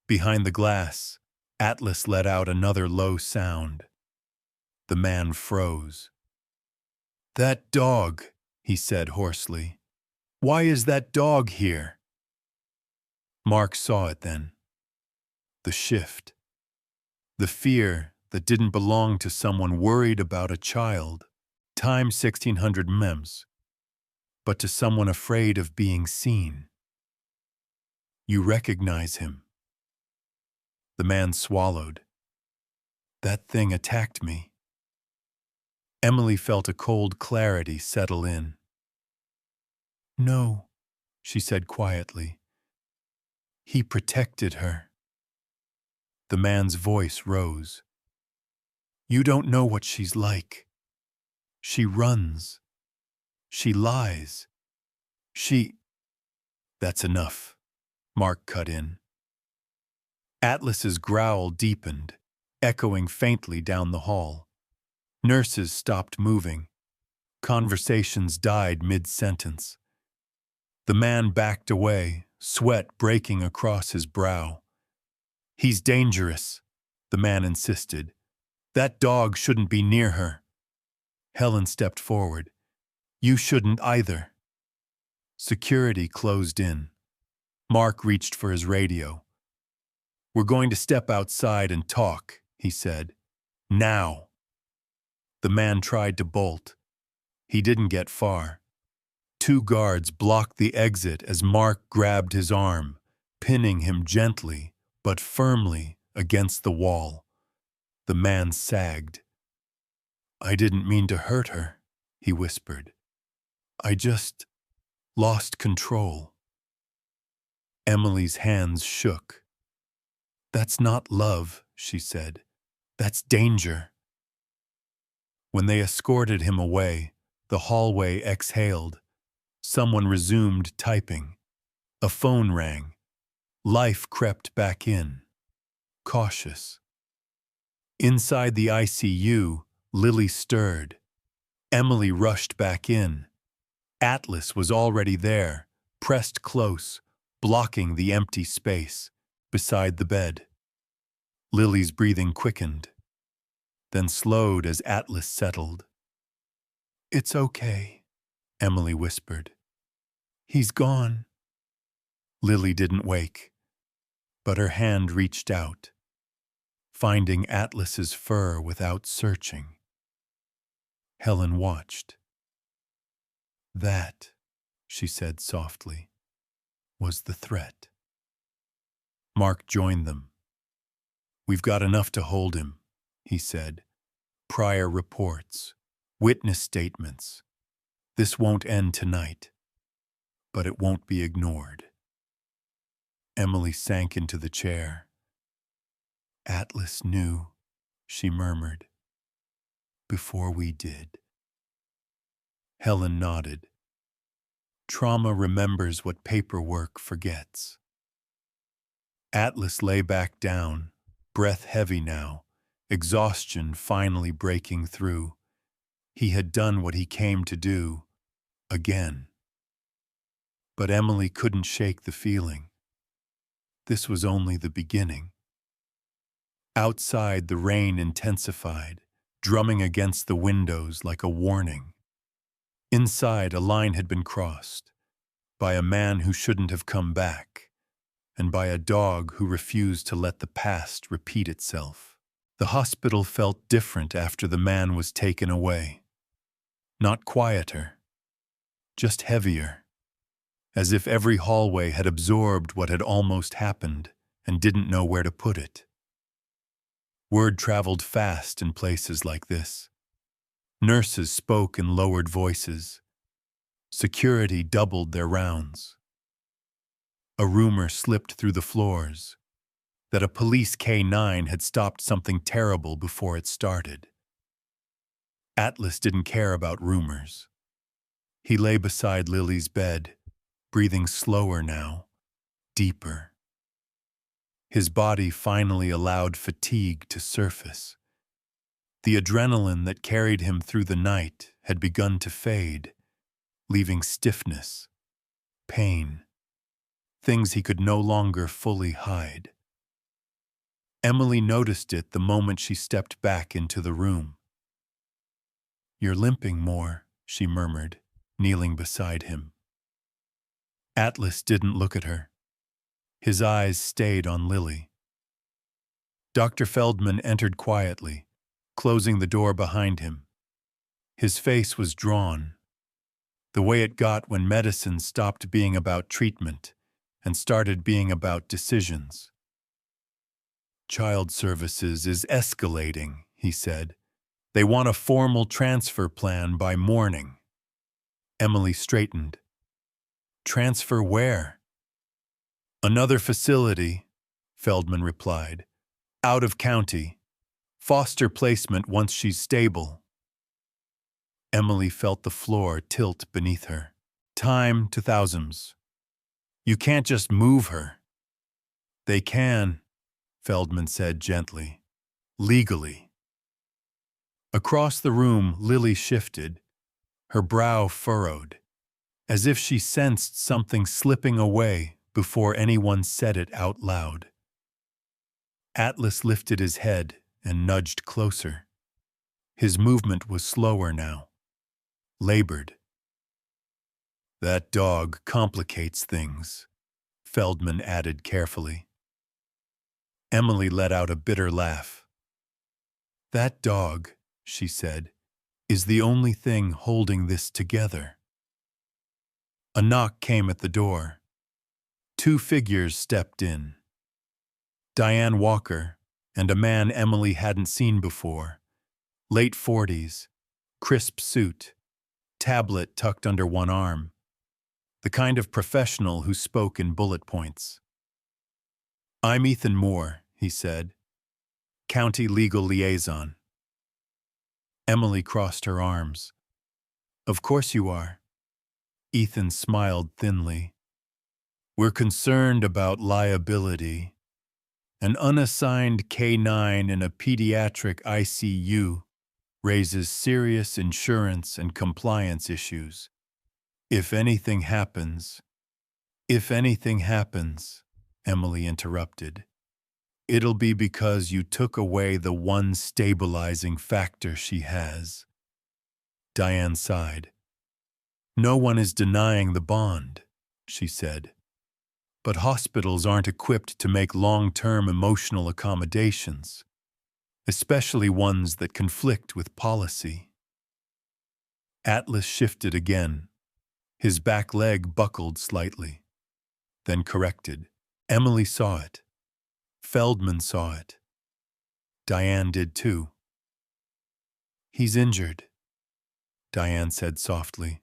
Behind the glass, Atlas let out another low sound. The man froze. That dog, he said hoarsely. Why is that dog here? Mark saw it then. The shift. The fear that didn't belong to someone worried about a child, times 1600 mems, but to someone afraid of being seen. You recognize him. The man swallowed. That thing attacked me. Emily felt a cold clarity settle in. No, she said quietly. He protected her. The man's voice rose. You don't know what she's like. She runs. She lies. That's enough, Mark cut in. Atlas's growl deepened, echoing faintly down the hall. Nurses stopped moving. Conversations died mid-sentence. The man backed away, sweat breaking across his brow. He's dangerous, the man insisted. That dog shouldn't be near her. Helen stepped forward. You shouldn't either. Security closed in. Mark reached for his radio. We're going to step outside and talk, he said. Now. The man tried to bolt. He didn't get far. 2 guards blocked the exit as Mark grabbed his arm, pinning him gently but firmly against the wall. The man sagged. I didn't mean to hurt her, he whispered. I just lost control. Emily's hands shook. That's not love, she said. That's danger. When they escorted him away, the hallway exhaled. Someone resumed typing. A phone rang. Life crept back in. Cautious. Inside the ICU, Lily stirred. Emily rushed back in. Atlas was already there, pressed close, blocking the empty space beside the bed. Lily's breathing quickened, then slowed as Atlas settled. It's okay, Emily whispered. He's gone. Lily didn't wake, but her hand reached out, finding Atlas's fur without searching. Helen watched. That, she said softly, was the threat. Mark joined them. We've got enough to hold him, he said. Prior reports, witness statements. This won't end tonight, but it won't be ignored. Emily sank into the chair. Atlas knew, she murmured, before we did. Helen nodded. Trauma remembers what paperwork forgets. Atlas lay back down, breath heavy now, exhaustion finally breaking through. He had done what he came to do, again. But Emily couldn't shake the feeling. This was only the beginning. Outside, the rain intensified, drumming against the windows like a warning. Inside, a line had been crossed, by a man who shouldn't have come back, and by a dog who refused to let the past repeat itself. The hospital felt different after the man was taken away. Not quieter, just heavier, as if every hallway had absorbed what had almost happened and didn't know where to put it. Word traveled fast in places like this. Nurses spoke in lowered voices. Security doubled their rounds. A rumor slipped through the floors that a police K-9 had stopped something terrible before it started. Atlas didn't care about rumors. He lay beside Lily's bed, breathing slower now, deeper. His body finally allowed fatigue to surface. The adrenaline that carried him through the night had begun to fade, leaving stiffness, pain, things he could no longer fully hide. Emily noticed it the moment she stepped back into the room. "You're limping more," she murmured, kneeling beside him. Atlas didn't look at her. His eyes stayed on Lily. Dr. Feldman entered quietly, closing the door behind him. His face was drawn, the way it got when medicine stopped being about treatment and started being about decisions. "Child Services is escalating," he said. "They want a formal transfer plan by morning." Emily straightened. "Transfer where?" "Another facility," Feldman replied. "Out of county. Foster placement once she's stable." Emily felt the floor tilt beneath her. "Time to thousands. You can't just move her." "They can," Feldman said gently. "Legally." Across the room, Lily shifted, her brow furrowed, as if she sensed something slipping away before anyone said it out loud. Atlas lifted his head and nudged closer. His movement was slower now, labored. "That dog complicates things," Feldman added carefully. Emily let out a bitter laugh. "That dog," she said, "is the only thing holding this together." A knock came at the door. 2 figures stepped in. Diane Walker and a man Emily hadn't seen before, late 40s, crisp suit, tablet tucked under one arm, the kind of professional who spoke in bullet points. "I'm Ethan Moore," he said, "County Legal Liaison." Emily crossed her arms. "Of course you are." Ethan smiled thinly. "We're concerned about liability. An unassigned K-9 in a pediatric ICU raises serious insurance and compliance issues. If anything happens," Emily interrupted, "it'll be because you took away the one stabilizing factor she has." Diane sighed. "No one is denying the bond," she said. "But hospitals aren't equipped to make long-term emotional accommodations, especially ones that conflict with policy." Atlas shifted again. His back leg buckled slightly, then corrected. Emily saw it. Feldman saw it. Diane did too. "He's injured," Diane said softly.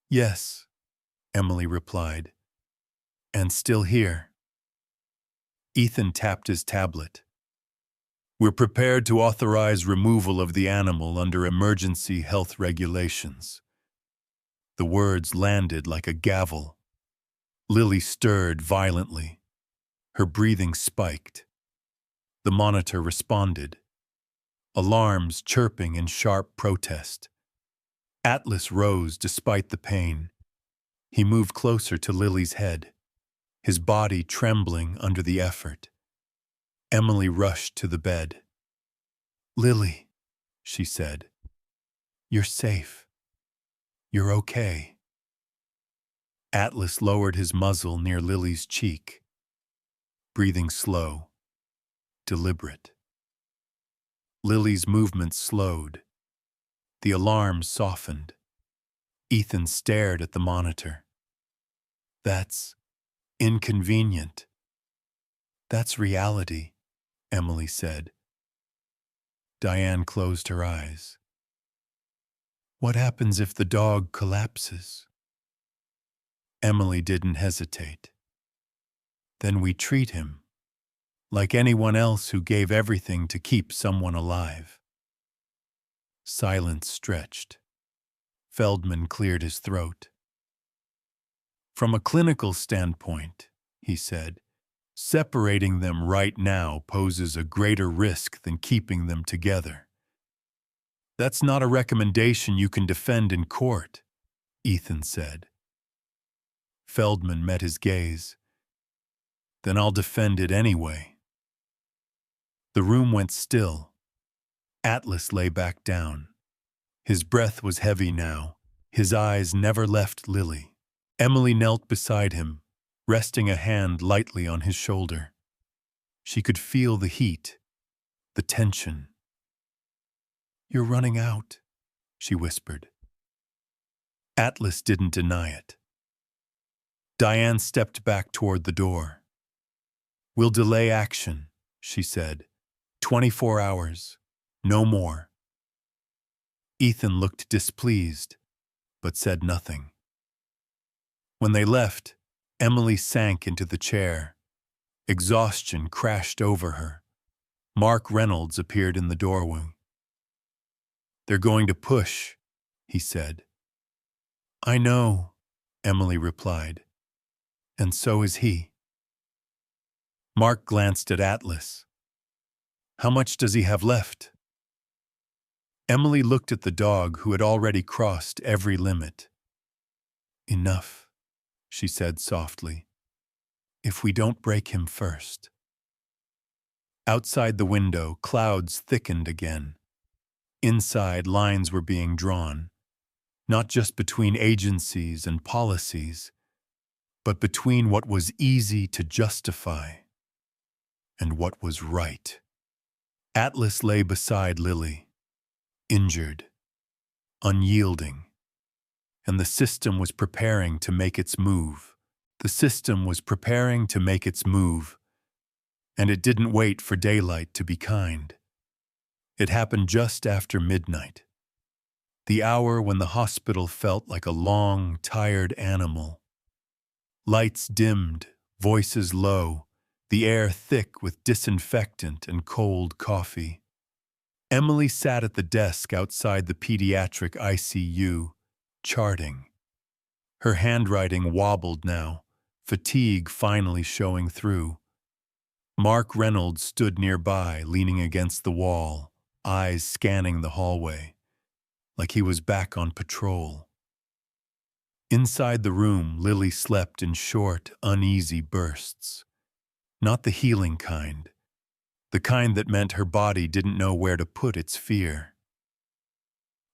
"Yes," Emily replied, "and still here." Ethan tapped his tablet. "We're prepared to authorize removal of the animal under emergency health regulations." The words landed like a gavel. Lily stirred violently. Her breathing spiked. The monitor responded, alarms chirping in sharp protest. Atlas rose despite the pain. He moved closer to Lily's head, his body trembling under the effort. Emily rushed to the bed. "Lily," she said, "you're safe. You're okay." Atlas lowered his muzzle near Lily's cheek, breathing slow, deliberate. Lily's movements slowed. The alarm softened. Ethan stared at the monitor. "That's inconvenient." "That's reality," Emily said. Diane closed her eyes. "What happens if the dog collapses?" Emily didn't hesitate. "Then we treat him like anyone else who gave everything to keep someone alive." Silence stretched. Feldman cleared his throat. "From a clinical standpoint," he said, Separating them right now poses a greater risk than keeping them together. That's not a recommendation you can defend in court, Ethan said. Feldman met his gaze. Then I'll defend it anyway. The room went still. Atlas lay back down. His breath was heavy now. His eyes never left Lily. Emily knelt beside him, resting a hand lightly on his shoulder. She could feel the heat, the tension. "You're running out," she whispered. Atlas didn't deny it. Diane stepped back toward the door. "We'll delay action," she said. 24 hours, no more." Ethan looked displeased, but said nothing. When they left, Emily sank into the chair. Exhaustion crashed over her. Mark Reynolds appeared in the doorway. "They're going to push," he said. "I know," Emily replied. "And so is he." Mark glanced at Atlas. "How much does he have left?" Emily looked at the dog who had already crossed every limit. "Enough," she said softly. "If we don't break him first." Outside the window, clouds thickened again. Inside, lines were being drawn, not just between agencies and policies, but between what was easy to justify and what was right. Atlas lay beside Lily, injured, unyielding, and the system was preparing to make its move. The system was preparing to make its move, and it didn't wait for daylight to be kind. It happened just after midnight, the hour when the hospital felt like a long, tired animal. Lights dimmed, voices low, the air thick with disinfectant and cold coffee. Emily sat at the desk outside the pediatric ICU, charting. Her handwriting wobbled now, fatigue finally showing through. Mark Reynolds stood nearby, leaning against the wall, eyes scanning the hallway, like he was back on patrol. Inside the room, Lily slept in short, uneasy bursts. Not the healing kind, the kind that meant her body didn't know where to put its fear.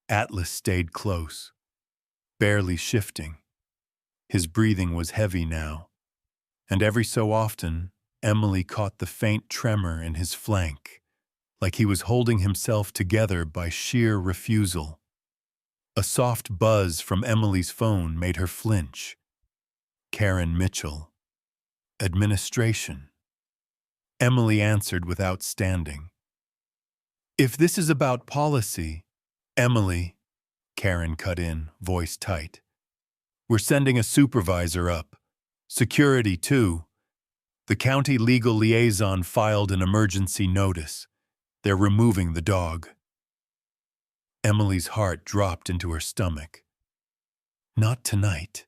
Atlas stayed close, barely shifting. His breathing was heavy now, and every so often, Emily caught the faint tremor in his flank, like he was holding himself together by sheer refusal. A soft buzz from Emily's phone made her flinch. Karen Mitchell. Administration. Emily answered without standing. "If this is about policy, Emily," Karen cut in, voice tight. "We're sending a supervisor up. Security, too. The county legal liaison filed an emergency notice. They're removing the dog." Emily's heart dropped into her stomach. "Not tonight."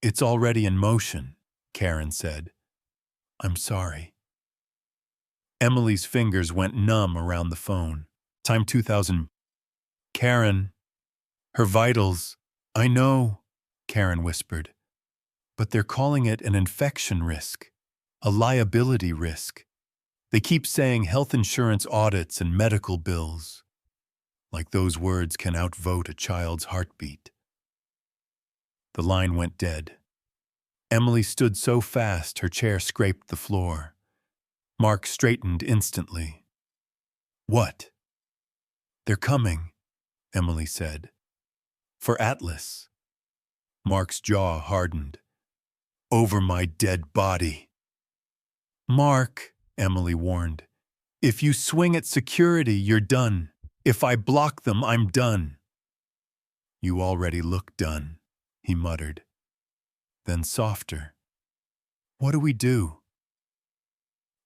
"It's already in motion," Karen said. "I'm sorry." Emily's fingers went numb around the phone. Time 2000. "Karen, her vitals." "I know," Karen whispered. "But they're calling it an infection risk, a liability risk. They keep saying health insurance audits and medical bills. Like those words can outvote a child's heartbeat." The line went dead. Emily stood so fast her chair scraped the floor. Mark straightened instantly. "What?" "They're coming," Emily said. "For Atlas." Mark's jaw hardened. "Over my dead body." "Mark," Emily warned, "if you swing at security, you're done. If I block them, I'm done." "You already look done," he muttered. Then softer. "What do we do?"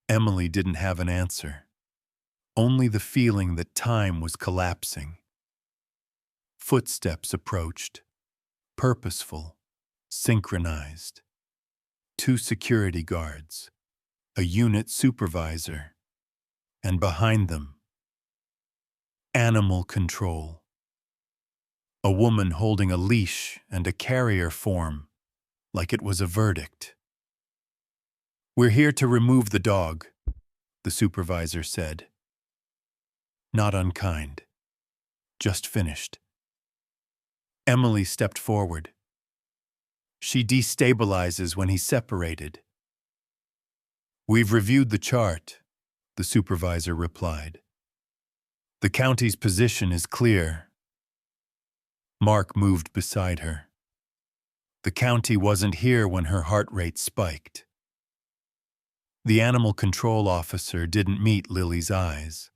Emily didn't have an answer. Only the feeling that time was collapsing. Footsteps approached. Purposeful. Synchronized. 2 security guards. a unit supervisor, and behind them, animal control. A woman holding a leash and a carrier form, like it was a verdict. "We're here to remove the dog," the supervisor said. Not unkind, just finished. Emily stepped forward. "She destabilizes when he's separated." "We've reviewed the chart," the supervisor replied. "The county's position is clear." Mark moved beside her. The county wasn't here when her heart rate spiked. The animal control officer didn't meet Lily's eyes.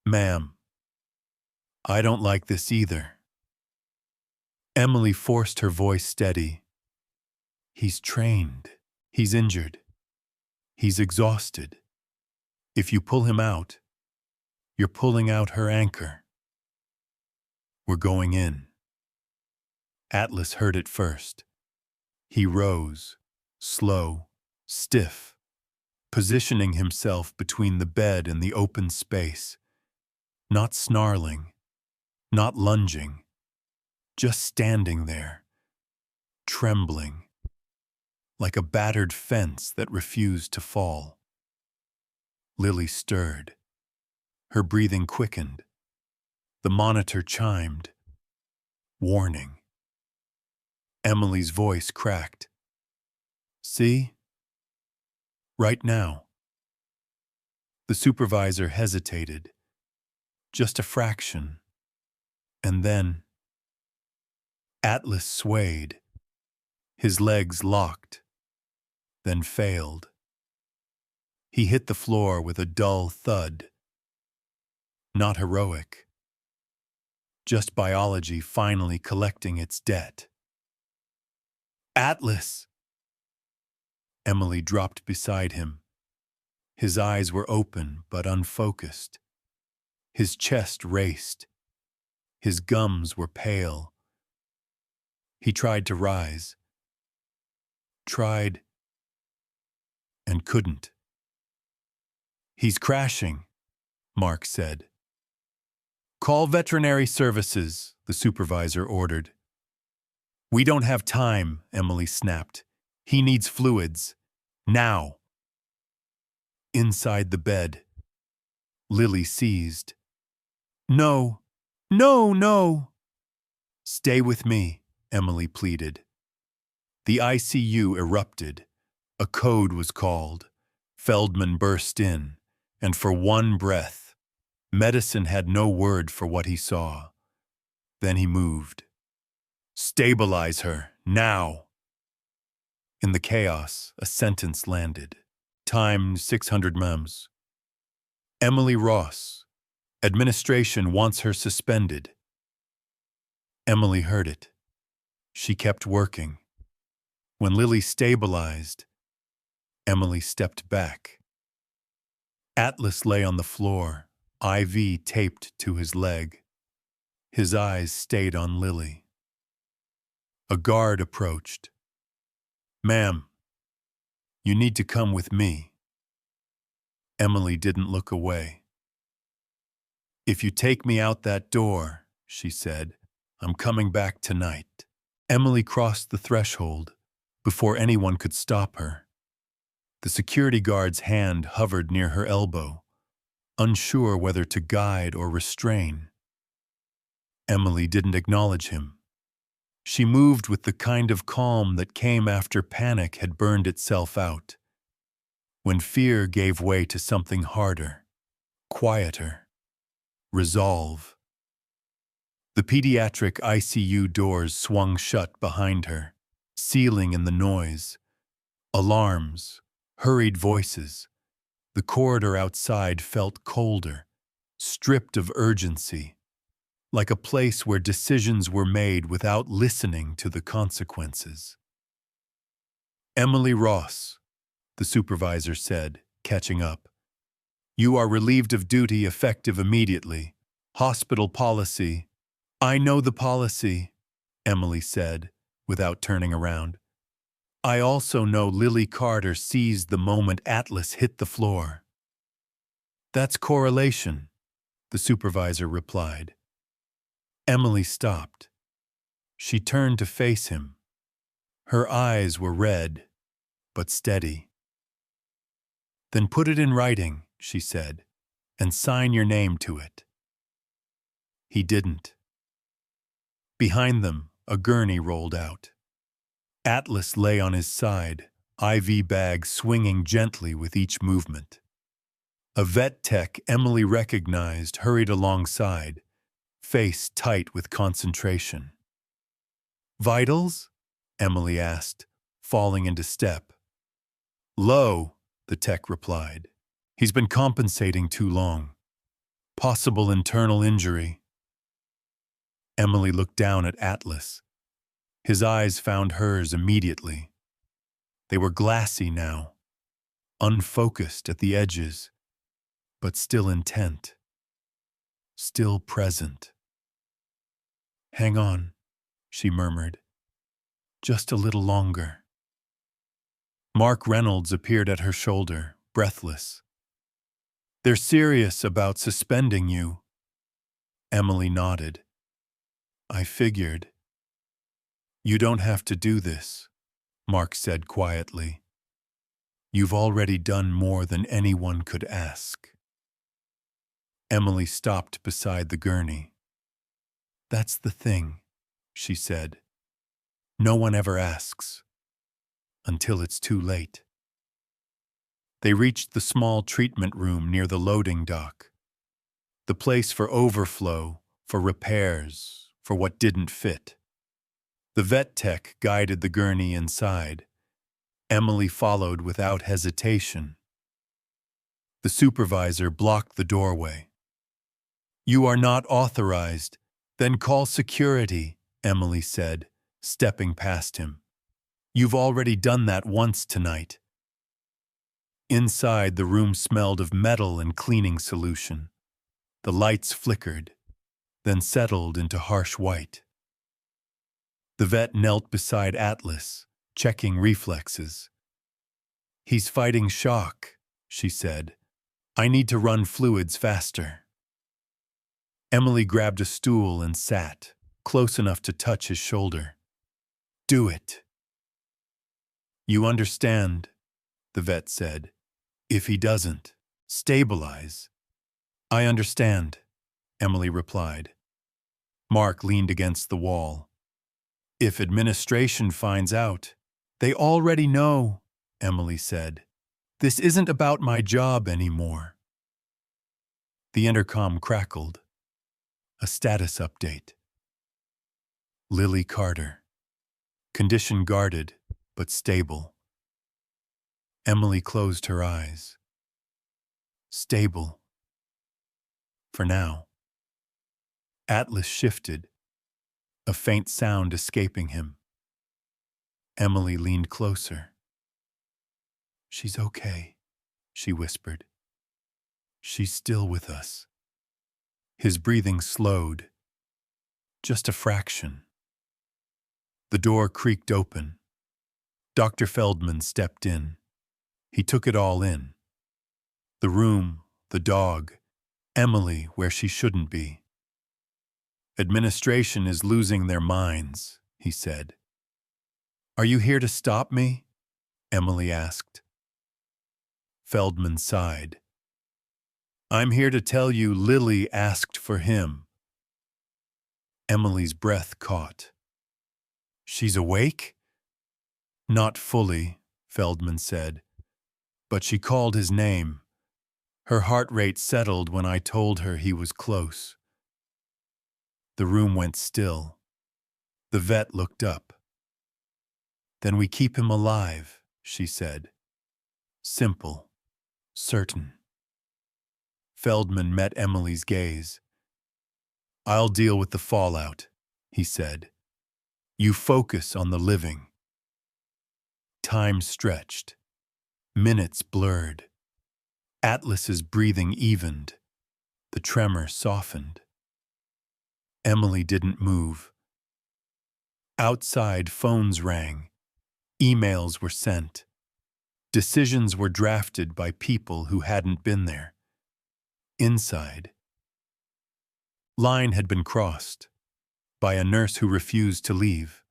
"Ma'am, I don't like this either." Emily forced her voice steady. "He's trained. He's injured. He's exhausted. If you pull him out, you're pulling out her anchor." "We're going in." Atlas heard it first. He rose, slow, stiff, positioning himself between the bed and the open space, not snarling, not lunging, just standing there, trembling, like a battered fence that refused to fall. Lily stirred. Her breathing quickened. The monitor chimed. Warning. Emily's voice cracked. "See? Right now." The supervisor hesitated. Just a fraction. And then Atlas swayed. His legs locked, then failed. He hit the floor with a dull thud. Not heroic. Just biology finally collecting its debt. "Atlas!" Emily dropped beside him. His eyes were open but unfocused. His chest raced. His gums were pale. He tried to rise. Tried and couldn't. "He's crashing," Mark said. "Call veterinary services," the supervisor ordered. "We don't have time," Emily snapped. "He needs fluids. Now." Inside the bed, Lily seized. "No, no, no." "Stay with me," Emily pleaded. The ICU erupted. A code was called. Feldman burst in, and for one breath, medicine had no word for what he saw. Then he moved. "Stabilize her, now." In the chaos, a sentence landed. Time 600 mems. "Emily Ross. Administration wants her suspended." Emily heard it. She kept working. When Lily stabilized, Emily stepped back. Atlas lay on the floor, IV taped to his leg. His eyes stayed on Lily. A guard approached. "Ma'am, you need to come with me." Emily didn't look away. "If you take me out that door," she said, "I'm coming back tonight." Emily crossed the threshold before anyone could stop her. The security guard's hand hovered near her elbow, unsure whether to guide or restrain. Emily didn't acknowledge him. She moved with the kind of calm that came after panic had burned itself out, when fear gave way to something harder, quieter, resolve. The pediatric ICU doors swung shut behind her, sealing in the noise. Alarms, hurried voices. The corridor outside felt colder, stripped of urgency, like a place where decisions were made without listening to the consequences. "Emily Ross," the supervisor said, catching up. "You are relieved of duty effective immediately. Hospital policy." "I know the policy," Emily said, without turning around. I also know Lily Carter seized the moment Atlas hit the floor. That's correlation, the supervisor replied. Emily stopped. She turned to face him. Her eyes were red, but steady. Then put it in writing, she said, and sign your name to it. He didn't. Behind them, a gurney rolled out. Atlas lay on his side, IV bag swinging gently with each movement. A vet tech Emily recognized hurried alongside, face tight with concentration. Vitals? Emily asked, falling into step. Low, the tech replied. He's been compensating too long. Possible internal injury. Emily looked down at Atlas. His eyes found hers immediately. They were glassy now, unfocused at the edges, but still intent, still present. Hang on, she murmured. Just a little longer. Mark Reynolds appeared at her shoulder, breathless. They're serious about suspending you. Emily nodded. I figured. You don't have to do this, Mark said quietly. You've already done more than anyone could ask. Emily stopped beside the gurney. That's the thing, she said. No one ever asks. Until it's too late. They reached the small treatment room near the loading dock. The place for overflow, for repairs, for what didn't fit. The vet tech guided the gurney inside. Emily followed without hesitation. The supervisor blocked the doorway. You are not authorized. Then call security, Emily said, stepping past him. You've already done that once tonight. Inside, the room smelled of metal and cleaning solution. The lights flickered, then settled into harsh white. The vet knelt beside Atlas, checking reflexes. He's fighting shock, she said. I need to run fluids faster. Emily grabbed a stool and sat, close enough to touch his shoulder. Do it. You understand, the vet said. If he doesn't, stabilize. I understand, Emily replied. Mark leaned against the wall. If administration finds out, they already know, Emily said. This isn't about my job anymore. The intercom crackled. A status update. Lily Carter. Condition guarded, but stable. Emily closed her eyes. Stable. For now. Atlas shifted, a faint sound escaping him. Emily leaned closer. She's okay, she whispered. She's still with us. His breathing slowed. Just a fraction. The door creaked open. Dr. Feldman stepped in. He took it all in. The room, the dog, Emily where she shouldn't be. Administration is losing their minds, he said. Are you here to stop me? Emily asked. Feldman sighed. I'm here to tell you Lily asked for him. Emily's breath caught. She's awake? Not fully, Feldman said, but she called his name. Her heart rate settled when I told her he was close. The room went still. The vet looked up. Then we keep him alive, she said. Simple, certain. Feldman met Emily's gaze. I'll deal with the fallout, he said. You focus on the living. Time stretched. Minutes blurred. Atlas's breathing evened. The tremor softened. Emily didn't move. Outside, phones rang. Emails were sent. Decisions were drafted by people who hadn't been there. Inside, line had been crossed by a nurse who refused to leave,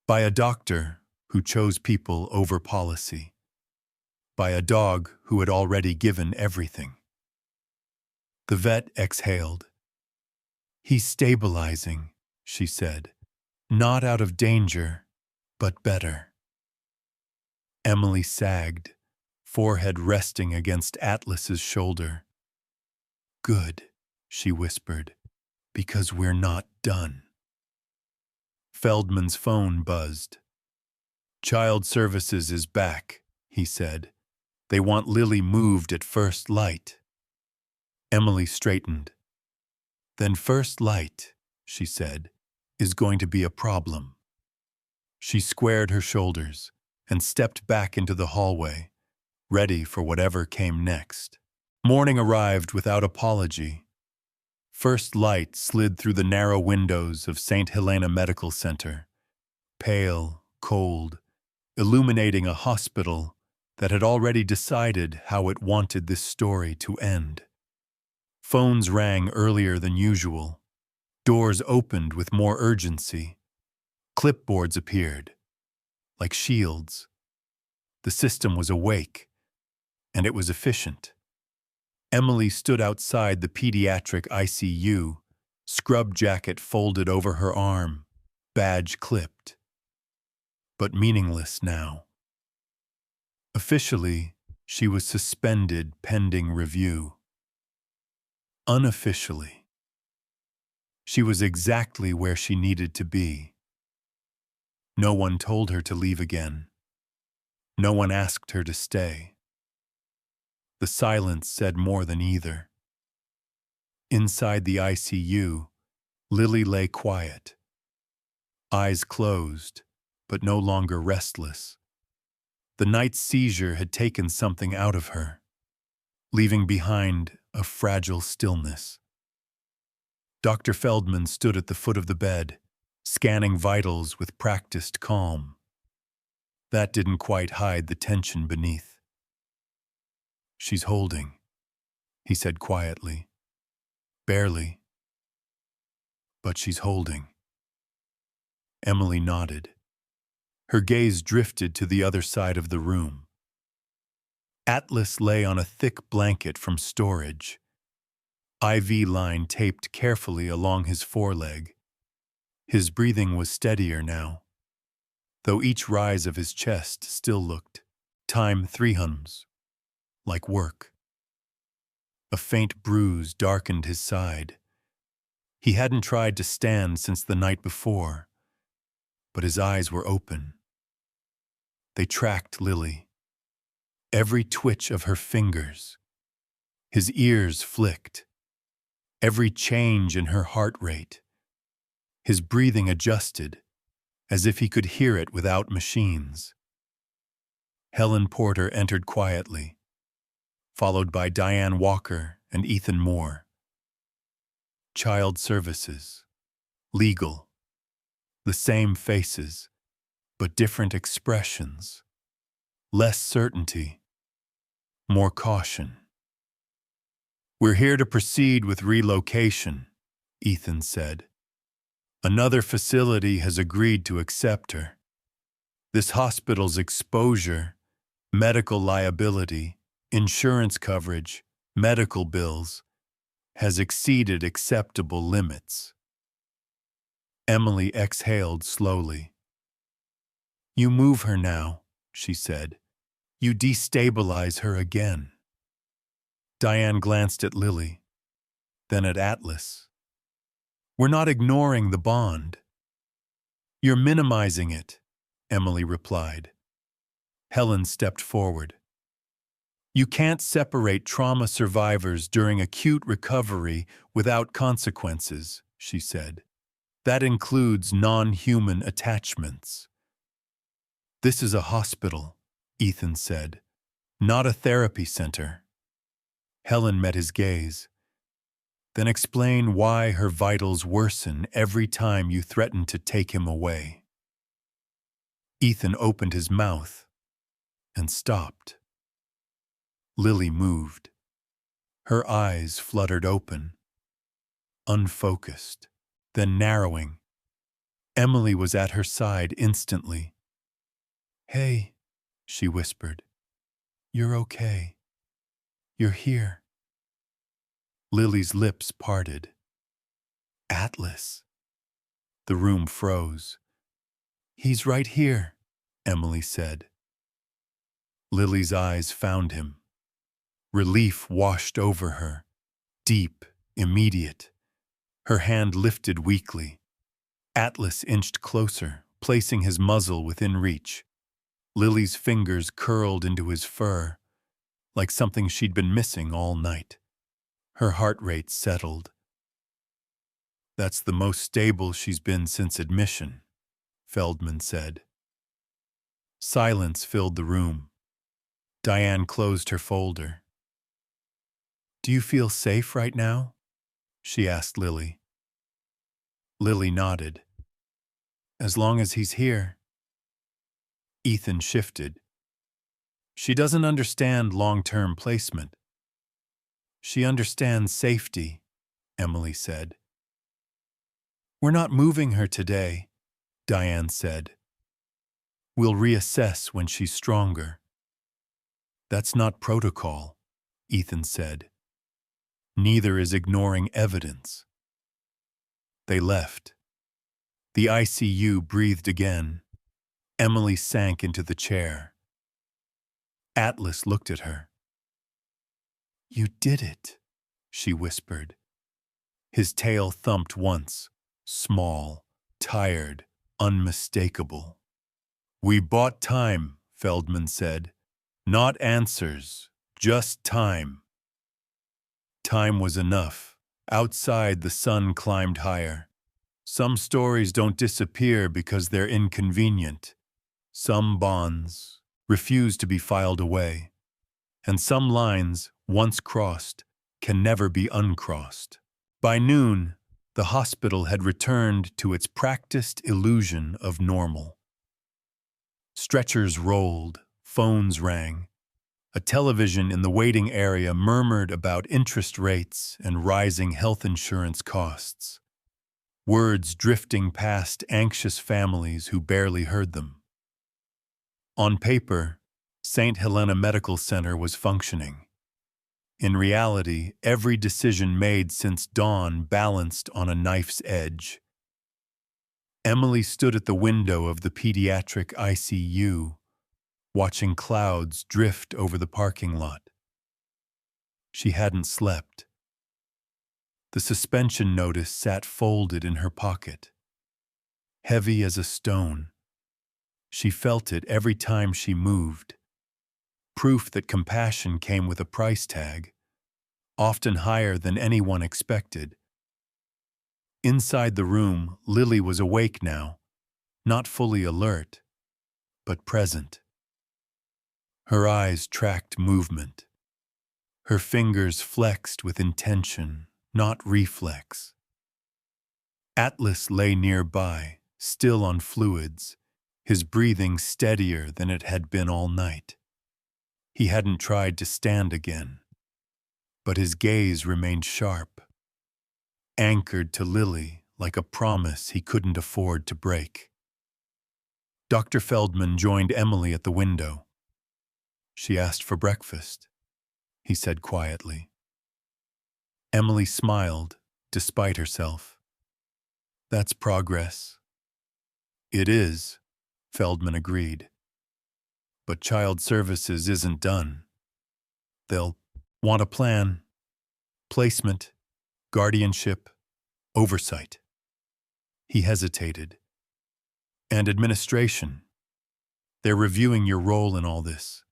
by a doctor who chose people over policy, by a dog who had already given everything. The vet exhaled. "He's stabilizing," she said. "Not out of danger, but better." Emily sagged, forehead resting against Atlas's shoulder. "Good," she whispered, "because we're not done." Feldman's phone buzzed. "Child Services is back," he said. "They want Lily moved at first light." Emily straightened. "Then first light," she said, "is going to be a problem." She squared her shoulders and stepped back into the hallway, ready for whatever came next. Morning arrived without apology. First light slid through the narrow windows of St. Helena Medical Center, pale, cold, illuminating a hospital that had already decided how it wanted this story to end. Phones rang earlier than usual. Doors opened with more urgency. Clipboards appeared, like shields. The system was awake, and it was efficient. Emily stood outside the pediatric ICU, scrub jacket folded over her arm, badge clipped. But meaningless now. Officially, she was suspended pending review. Unofficially, she was exactly where she needed to be. No one told her to leave again. No one asked her to stay. The silence said more than either. Inside the ICU, Lily lay quiet, eyes closed, but no longer restless. The night's seizure had taken something out of her, leaving behind a fragile stillness. Dr. Feldman stood at the foot of the bed, scanning vitals with practiced calm. That didn't quite hide the tension beneath. "She's holding," he said quietly. "Barely. But she's holding." Emily nodded. Her gaze drifted to the other side of the room. Atlas lay on a thick blanket from storage, IV line taped carefully along his foreleg. His breathing was steadier now, though each rise of his chest still looked, time 3 hums, like work. A faint bruise darkened his side. He hadn't tried to stand since the night before, but his eyes were open. They tracked Lily, every twitch of her fingers. His ears flicked, every change in her heart rate. His breathing adjusted, as if he could hear it without machines. Helen Porter entered quietly, followed by Diane Walker and Ethan Moore. Child Services, legal, the same faces, but different expressions. Less certainty, more caution. "We're here to proceed with relocation," Ethan said. "Another facility has agreed to accept her. This hospital's exposure, medical liability, insurance coverage, medical bills, has exceeded acceptable limits." Emily exhaled slowly. "You move her now," she said. "You destabilize her again." Diane glanced at Lily, then at Atlas. "We're not ignoring the bond." "You're minimizing it," Emily replied. Helen stepped forward. "You can't separate trauma survivors during acute recovery without consequences," she said. "That includes non-human attachments." "This is a hospital," Ethan said, "not a therapy center." Helen met his gaze. "Then explain why her vitals worsen every time you threaten to take him away." Ethan opened his mouth and stopped. Lily moved. Her eyes fluttered open, unfocused, then narrowing. Emily was at her side instantly. "Hey," she whispered. "You're okay. You're here." Lily's lips parted. "Atlas." The room froze. "He's right here," Emily said. Lily's eyes found him. Relief washed over her, deep, immediate. Her hand lifted weakly. Atlas inched closer, placing his muzzle within reach. Lily's fingers curled into his fur, like something she'd been missing all night. Her heart rate settled. "That's the most stable she's been since admission," Feldman said. Silence filled the room. Diane closed her folder. "Do you feel safe right now?" she asked Lily. Lily nodded. "As long as he's here." Ethan shifted. "She doesn't understand long-term placement. She understands safety," Emily said. "We're not moving her today," Diane said. "We'll reassess when she's stronger." "That's not protocol," Ethan said. "Neither is ignoring evidence." They left. The ICU breathed again. Emily sank into the chair. Atlas looked at her. "You did it," she whispered. His tail thumped once, small, tired, unmistakable. "We bought time," Feldman said. "Not answers, just time." Time was enough. Outside, the sun climbed higher. Some stories don't disappear because they're inconvenient. Some bonds refuse to be filed away. And some lines, once crossed, can never be uncrossed. By noon, the hospital had returned to its practiced illusion of normal. Stretchers rolled, phones rang. A television in the waiting area murmured about interest rates and rising health insurance costs. Words drifting past anxious families who barely heard them. On paper, St. Helena Medical Center was functioning. In reality, every decision made since dawn balanced on a knife's edge. Emily stood at the window of the pediatric ICU, watching clouds drift over the parking lot. She hadn't slept. The suspension notice sat folded in her pocket, heavy as a stone. She felt it every time she moved. Proof that compassion came with a price tag, often higher than anyone expected. Inside the room, Lily was awake now, not fully alert, but present. Her eyes tracked movement. Her fingers flexed with intention, not reflex. Atlas lay nearby, still on fluids, his breathing steadier than it had been all night. He hadn't tried to stand again, but his gaze remained sharp, anchored to Lily like a promise he couldn't afford to break. Dr. Feldman joined Emily at the window. "She asked for breakfast," he said quietly. Emily smiled, despite herself. "That's progress." "It is," Feldman agreed. "But child services isn't done. They'll want a plan, placement, guardianship, oversight." He hesitated. "And administration. They're reviewing your role in all this."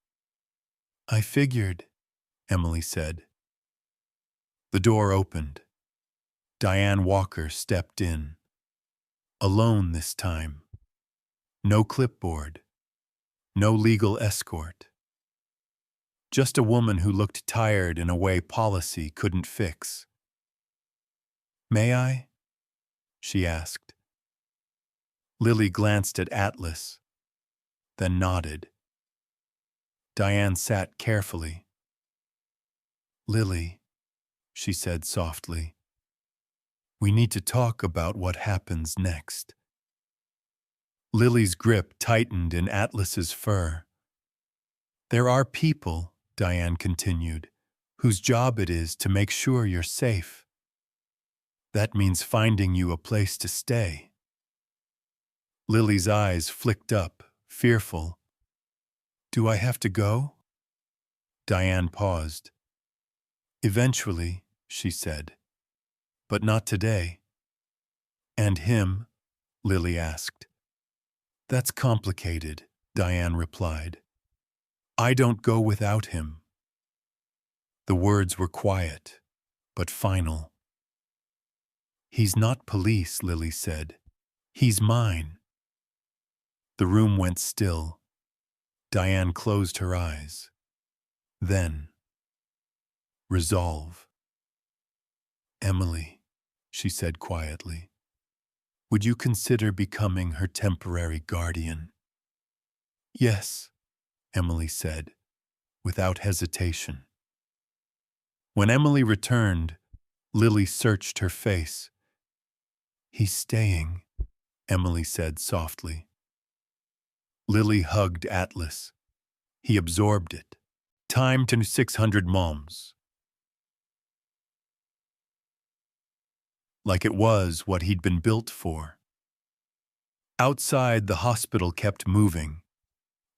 "I figured," Emily said. The door opened. Diane Walker stepped in. Alone this time. No clipboard. No legal escort. Just a woman who looked tired in a way policy couldn't fix. "May I?" she asked. Lily glanced at Atlas. then nodded. Diane sat carefully. "Lily," she said softly, "we need to talk about what happens next." Lily's grip tightened in Atlas's fur. "There are people," Diane continued, "whose job it is to make sure you're safe. That means finding you a place to stay." Lily's eyes flicked up, fearful. "Do I have to go?" Diane paused. "Eventually," she said, "but not today." "And him?" Lily asked. "That's complicated," Diane replied. "I don't go without him." The words were quiet, but final. "He's not police," Lily said. "He's mine." The room went still. Diane closed her eyes. Then, resolve. "Emily," she said quietly, "would you consider becoming her temporary guardian?" "Yes," Emily said, without hesitation. When Emily returned, Lily searched her face. "He's staying," Emily said softly. Lily hugged Atlas. He absorbed it. Time to 600 moms. Like it was what he'd been built for. Outside, the hospital kept moving.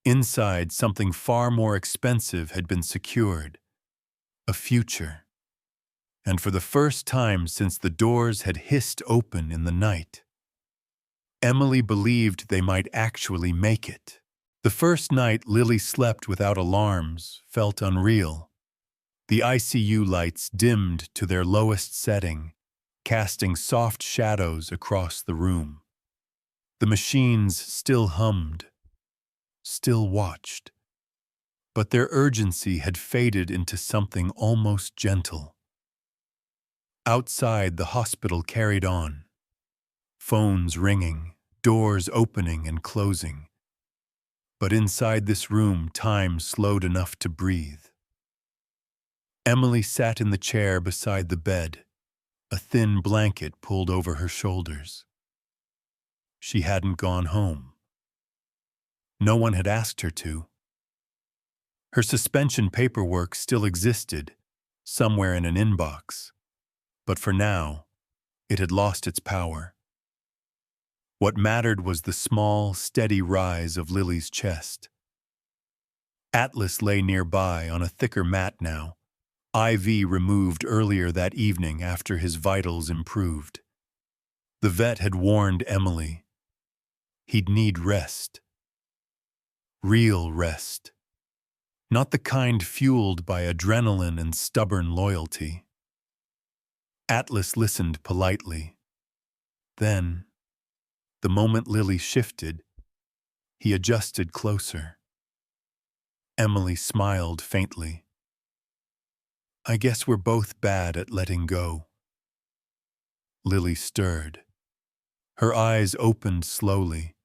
Inside, something far more expensive had been secured. A future. And for the first time since the doors had hissed open in the night, Emily believed they might actually make it. The first night Lily slept without alarms felt unreal. The ICU lights dimmed to their lowest setting, casting soft shadows across the room. The machines still hummed, still watched. But their urgency had faded into something almost gentle. Outside, the hospital carried on. Phones ringing, doors opening and closing. But inside this room, time slowed enough to breathe. Emily sat in the chair beside the bed, a thin blanket pulled over her shoulders. She hadn't gone home. No one had asked her to. Her suspension paperwork still existed, somewhere in an inbox. But for now, it had lost its power. What mattered was the small, steady rise of Lily's chest. Atlas lay nearby on a thicker mat now, IV removed earlier that evening after his vitals improved. The vet had warned Emily. He'd need rest. Real rest. Not the kind fueled by adrenaline and stubborn loyalty. Atlas listened politely. Then, the moment Lily shifted, he adjusted closer. Emily smiled faintly. "I guess we're both bad at letting go." Lily stirred. Her eyes opened slowly,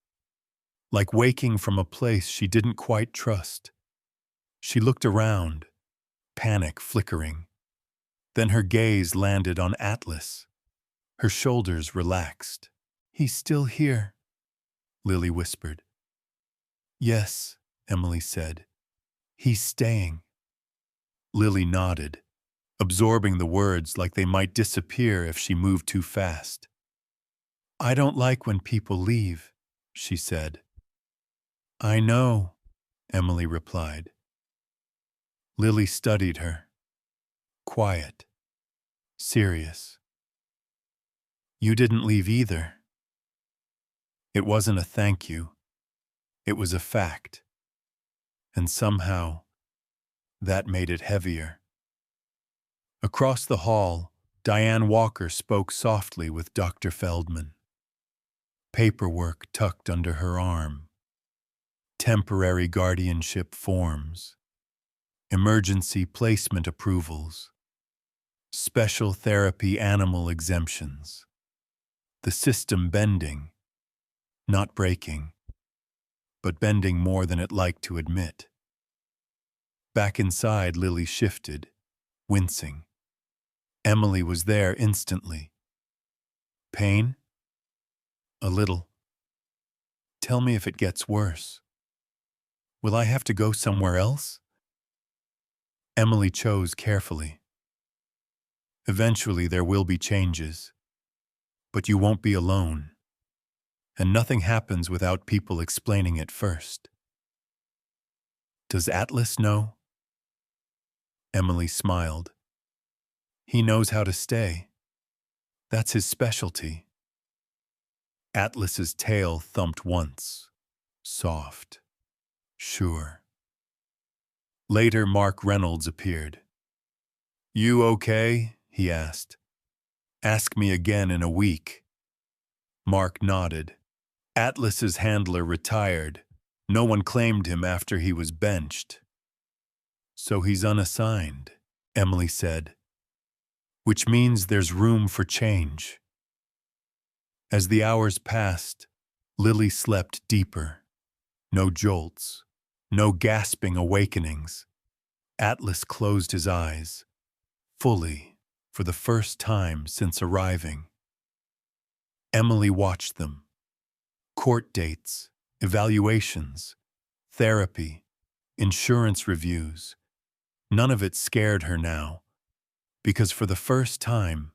like waking from a place she didn't quite trust. She looked around, panic flickering. Then her gaze landed on Atlas. Her shoulders relaxed. "He's still here," Lily whispered. "Yes," Emily said. "He's staying." Lily nodded, absorbing the words like they might disappear if she moved too fast. "I don't like when people leave," she said. "I know," Emily replied. Lily studied her. Quiet. Serious. "You didn't leave either." It wasn't a thank you. It was a fact. And somehow, that made it heavier. Across the hall, Diane Walker spoke softly with Dr. Feldman. Paperwork tucked under her arm. Temporary guardianship forms. Emergency placement approvals. Special therapy animal exemptions. The system bending, not breaking. but bending more than it liked to admit. Back inside, Lily shifted, wincing. Emily was there instantly. Pain? A little. Tell me if it gets worse. Will I have to go somewhere else? Emily chose carefully. Eventually there will be changes, but you won't be alone. And nothing happens without people explaining it first. Does Atlas know? Emily smiled. He knows how to stay. That's his specialty. Atlas's tail thumped once. Soft. Sure. Later, Mark Reynolds appeared. You okay? He asked. Ask me again in a week. Mark nodded. Atlas's handler retired. No one claimed him after he was benched. So he's unassigned, Emily said. Which means there's room for change. As the hours passed, Lily slept deeper. No jolts, no gasping awakenings. Atlas closed his eyes, fully, for the first time since arriving. Emily watched them. Court dates, evaluations, therapy, insurance reviews. None of it scared her now, because for the first time,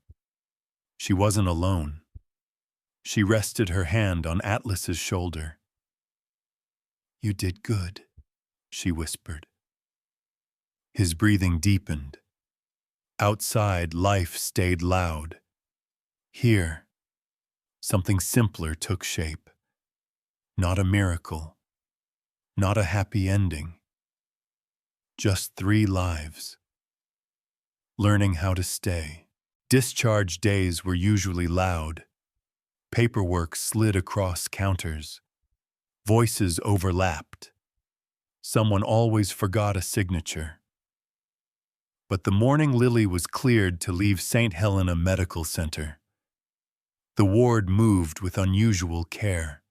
she wasn't alone. She rested her hand on Atlas's shoulder. You did good, she whispered. His breathing deepened. Outside, life stayed loud. Here, something simpler took shape. Not a miracle. Not a happy ending. Just 3 lives. Learning how to stay. Discharge days were usually loud. Paperwork slid across counters. Voices overlapped. Someone always forgot a signature. But the morning Lily was cleared to leave St. Helena Medical Center. The ward moved with unusual care.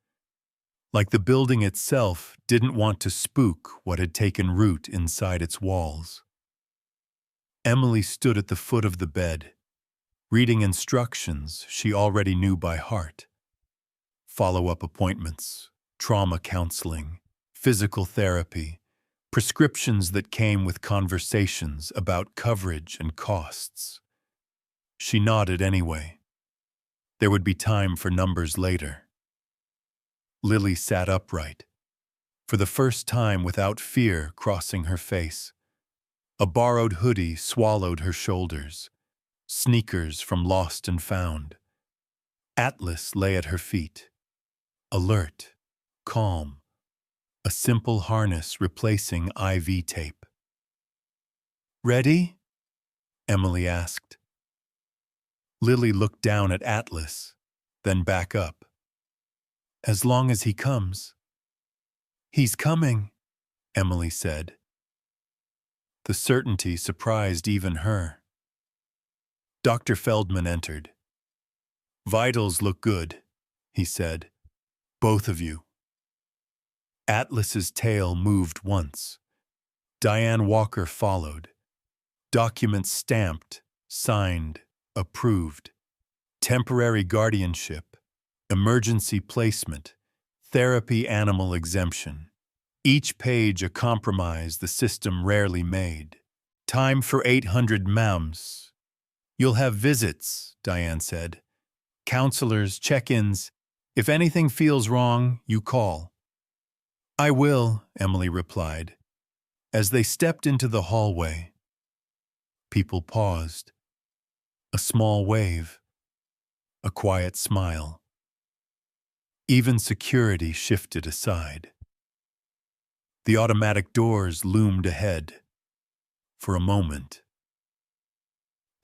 Like the building itself didn't want to spook what had taken root inside its walls. Emily stood at the foot of the bed, reading instructions she already knew by heart. Follow-up appointments, trauma counseling, physical therapy, prescriptions that came with conversations about coverage and costs. She nodded anyway. There would be time for numbers later. Lily sat upright, for the first time without fear crossing her face. A borrowed hoodie swallowed her shoulders, sneakers from Lost and Found. Atlas lay at her feet, alert, calm, a simple harness replacing IV tape. Ready? Emily asked. Lily looked down at Atlas, then back up. As long as he comes. He's coming, Emily said. The certainty surprised even her. Dr. Feldman entered. Vitals look good, he said. Both of you. Atlas's tail moved once. Diane Walker followed. Documents stamped, signed, approved. Temporary guardianship, emergency placement, therapy animal exemption. Each page a compromise the system rarely made. Time for 800 mams. You'll have visits, Diane said. Counselors, check-ins. If anything feels wrong, you call. I will, Emily replied. As they stepped into the hallway, people paused. A small wave. A quiet smile. Even security shifted aside. The automatic doors loomed ahead. For a moment,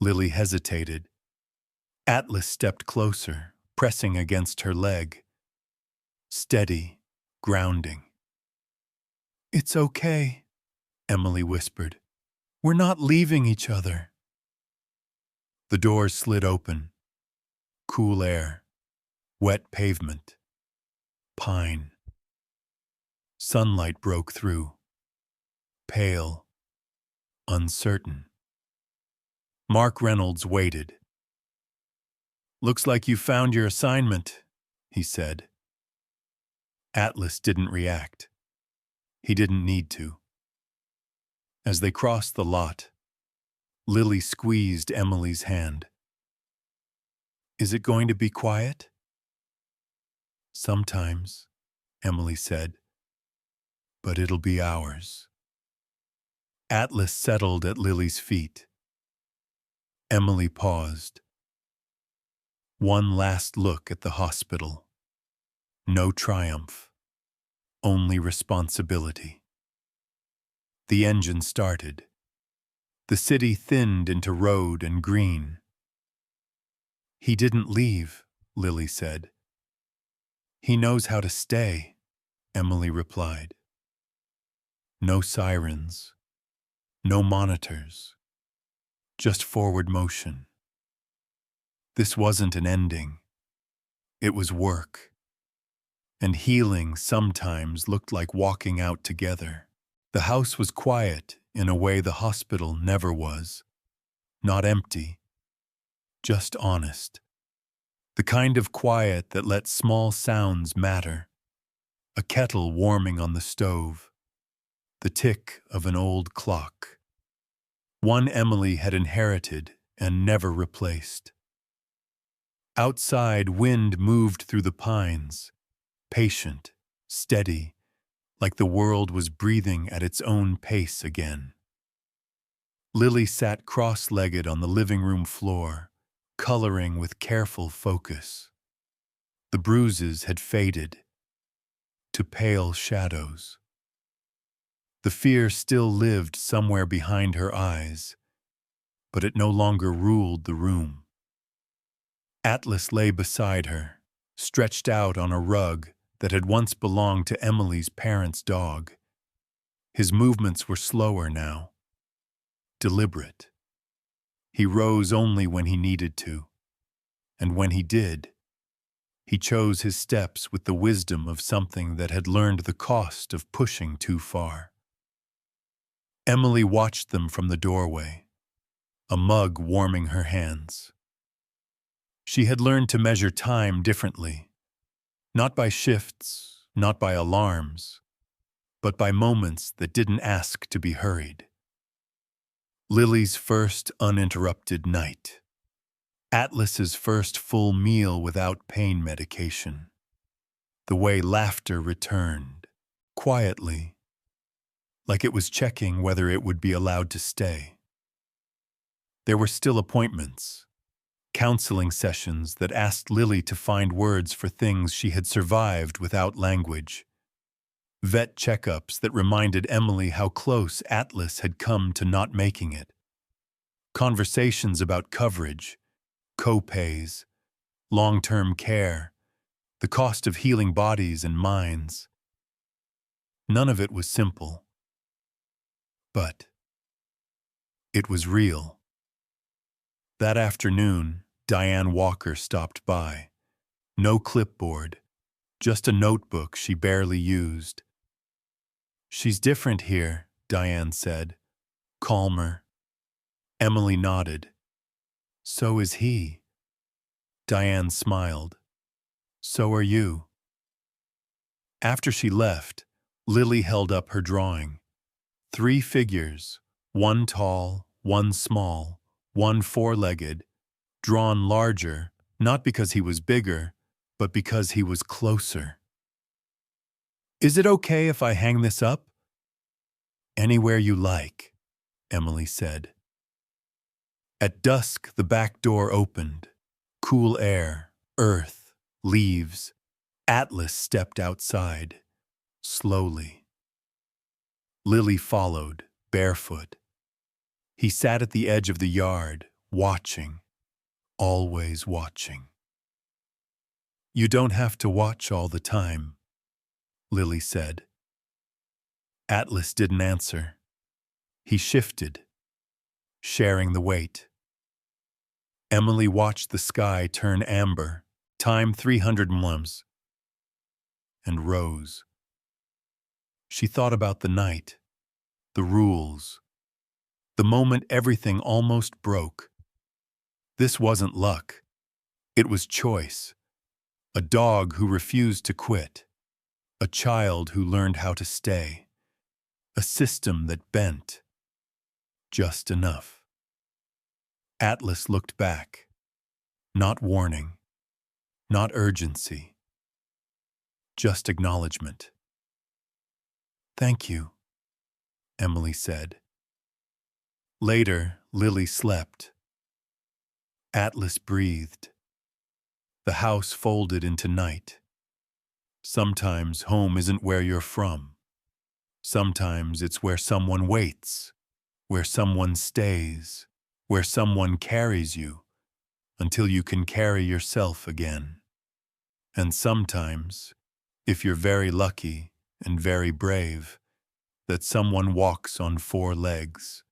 Lily hesitated. Atlas stepped closer, pressing against her leg. Steady, grounding. It's okay, Emily whispered. We're not leaving each other. The doors slid open. Cool air, wet pavement, pine. Sunlight broke through, pale, uncertain. Mark Reynolds waited. "Looks like you found your assignment," he said. Atlas didn't react. He didn't need to. As they crossed the lot, Lily squeezed Emily's hand. "Is it going to be quiet?" "Sometimes," Emily said, "but it'll be ours." Atlas settled at Lily's feet. Emily paused. One last look at the hospital. No triumph, only responsibility. The engine started. The city thinned into road and green. "He didn't leave," Lily said. "He knows how to stay," Emily replied. No sirens, no monitors, just forward motion. This wasn't an ending. It was work. And healing sometimes looked like walking out together. The house was quiet in a way the hospital never was. Not empty, just honest. The kind of quiet that lets small sounds matter. A kettle warming on the stove. The tick of an old clock. One Emily had inherited and never replaced. Outside, wind moved through the pines, patient, steady, like the world was breathing at its own pace again. Lily sat cross-legged on the living room floor, coloring with careful focus. The bruises had faded to pale shadows. The fear still lived somewhere behind her eyes, but it no longer ruled the room. Atlas lay beside her, stretched out on a rug that had once belonged to Emily's parents' dog. His movements were slower now, deliberate. He rose only when he needed to, and when he did, he chose his steps with the wisdom of something that had learned the cost of pushing too far. Emily watched them from the doorway, a mug warming her hands. She had learned to measure time differently, not by shifts, not by alarms, but by moments that didn't ask to be hurried. Lily's first uninterrupted night. Atlas's first full meal without pain medication. The way laughter returned, quietly, like it was checking whether it would be allowed to stay. There were still appointments, counseling sessions that asked Lily to find words for things she had survived without language. Vet checkups that reminded Emily how close Atlas had come to not making it. Conversations about coverage, co-pays, long-term care, the cost of healing bodies and minds. None of it was simple. But it was real. That afternoon, Diane Walker stopped by. No clipboard, just a notebook she barely used. "She's different here," Diane said, calmer. Emily nodded. "So is he." Diane smiled. "So are you." After she left, Lily held up her drawing. 3 figures, one tall, one small, one four-legged, drawn larger, not because he was bigger, but because he was closer. "Is it okay if I hang this up?" "Anywhere you like," Emily said. At dusk, the back door opened. Cool air, earth, leaves. Atlas stepped outside, slowly. Lily followed, barefoot. He sat at the edge of the yard, watching, always watching. "You don't have to watch all the time," Lily said. Atlas didn't answer. He shifted, sharing the weight. Emily watched the sky turn amber, time 300 mms, and rose. She thought about the night, the rules, the moment everything almost broke. This wasn't luck. It was choice. A dog who refused to quit. A child who learned how to stay. A system that bent. Just enough. Atlas looked back. Not warning. Not urgency. Just acknowledgement. "Thank you," Emily said. Later, Lily slept. Atlas breathed. The house folded into night. Sometimes home isn't where you're from. Sometimes it's where someone waits, where someone stays, where someone carries you until you can carry yourself again. And sometimes, if you're very lucky and very brave, that someone walks on 4 legs.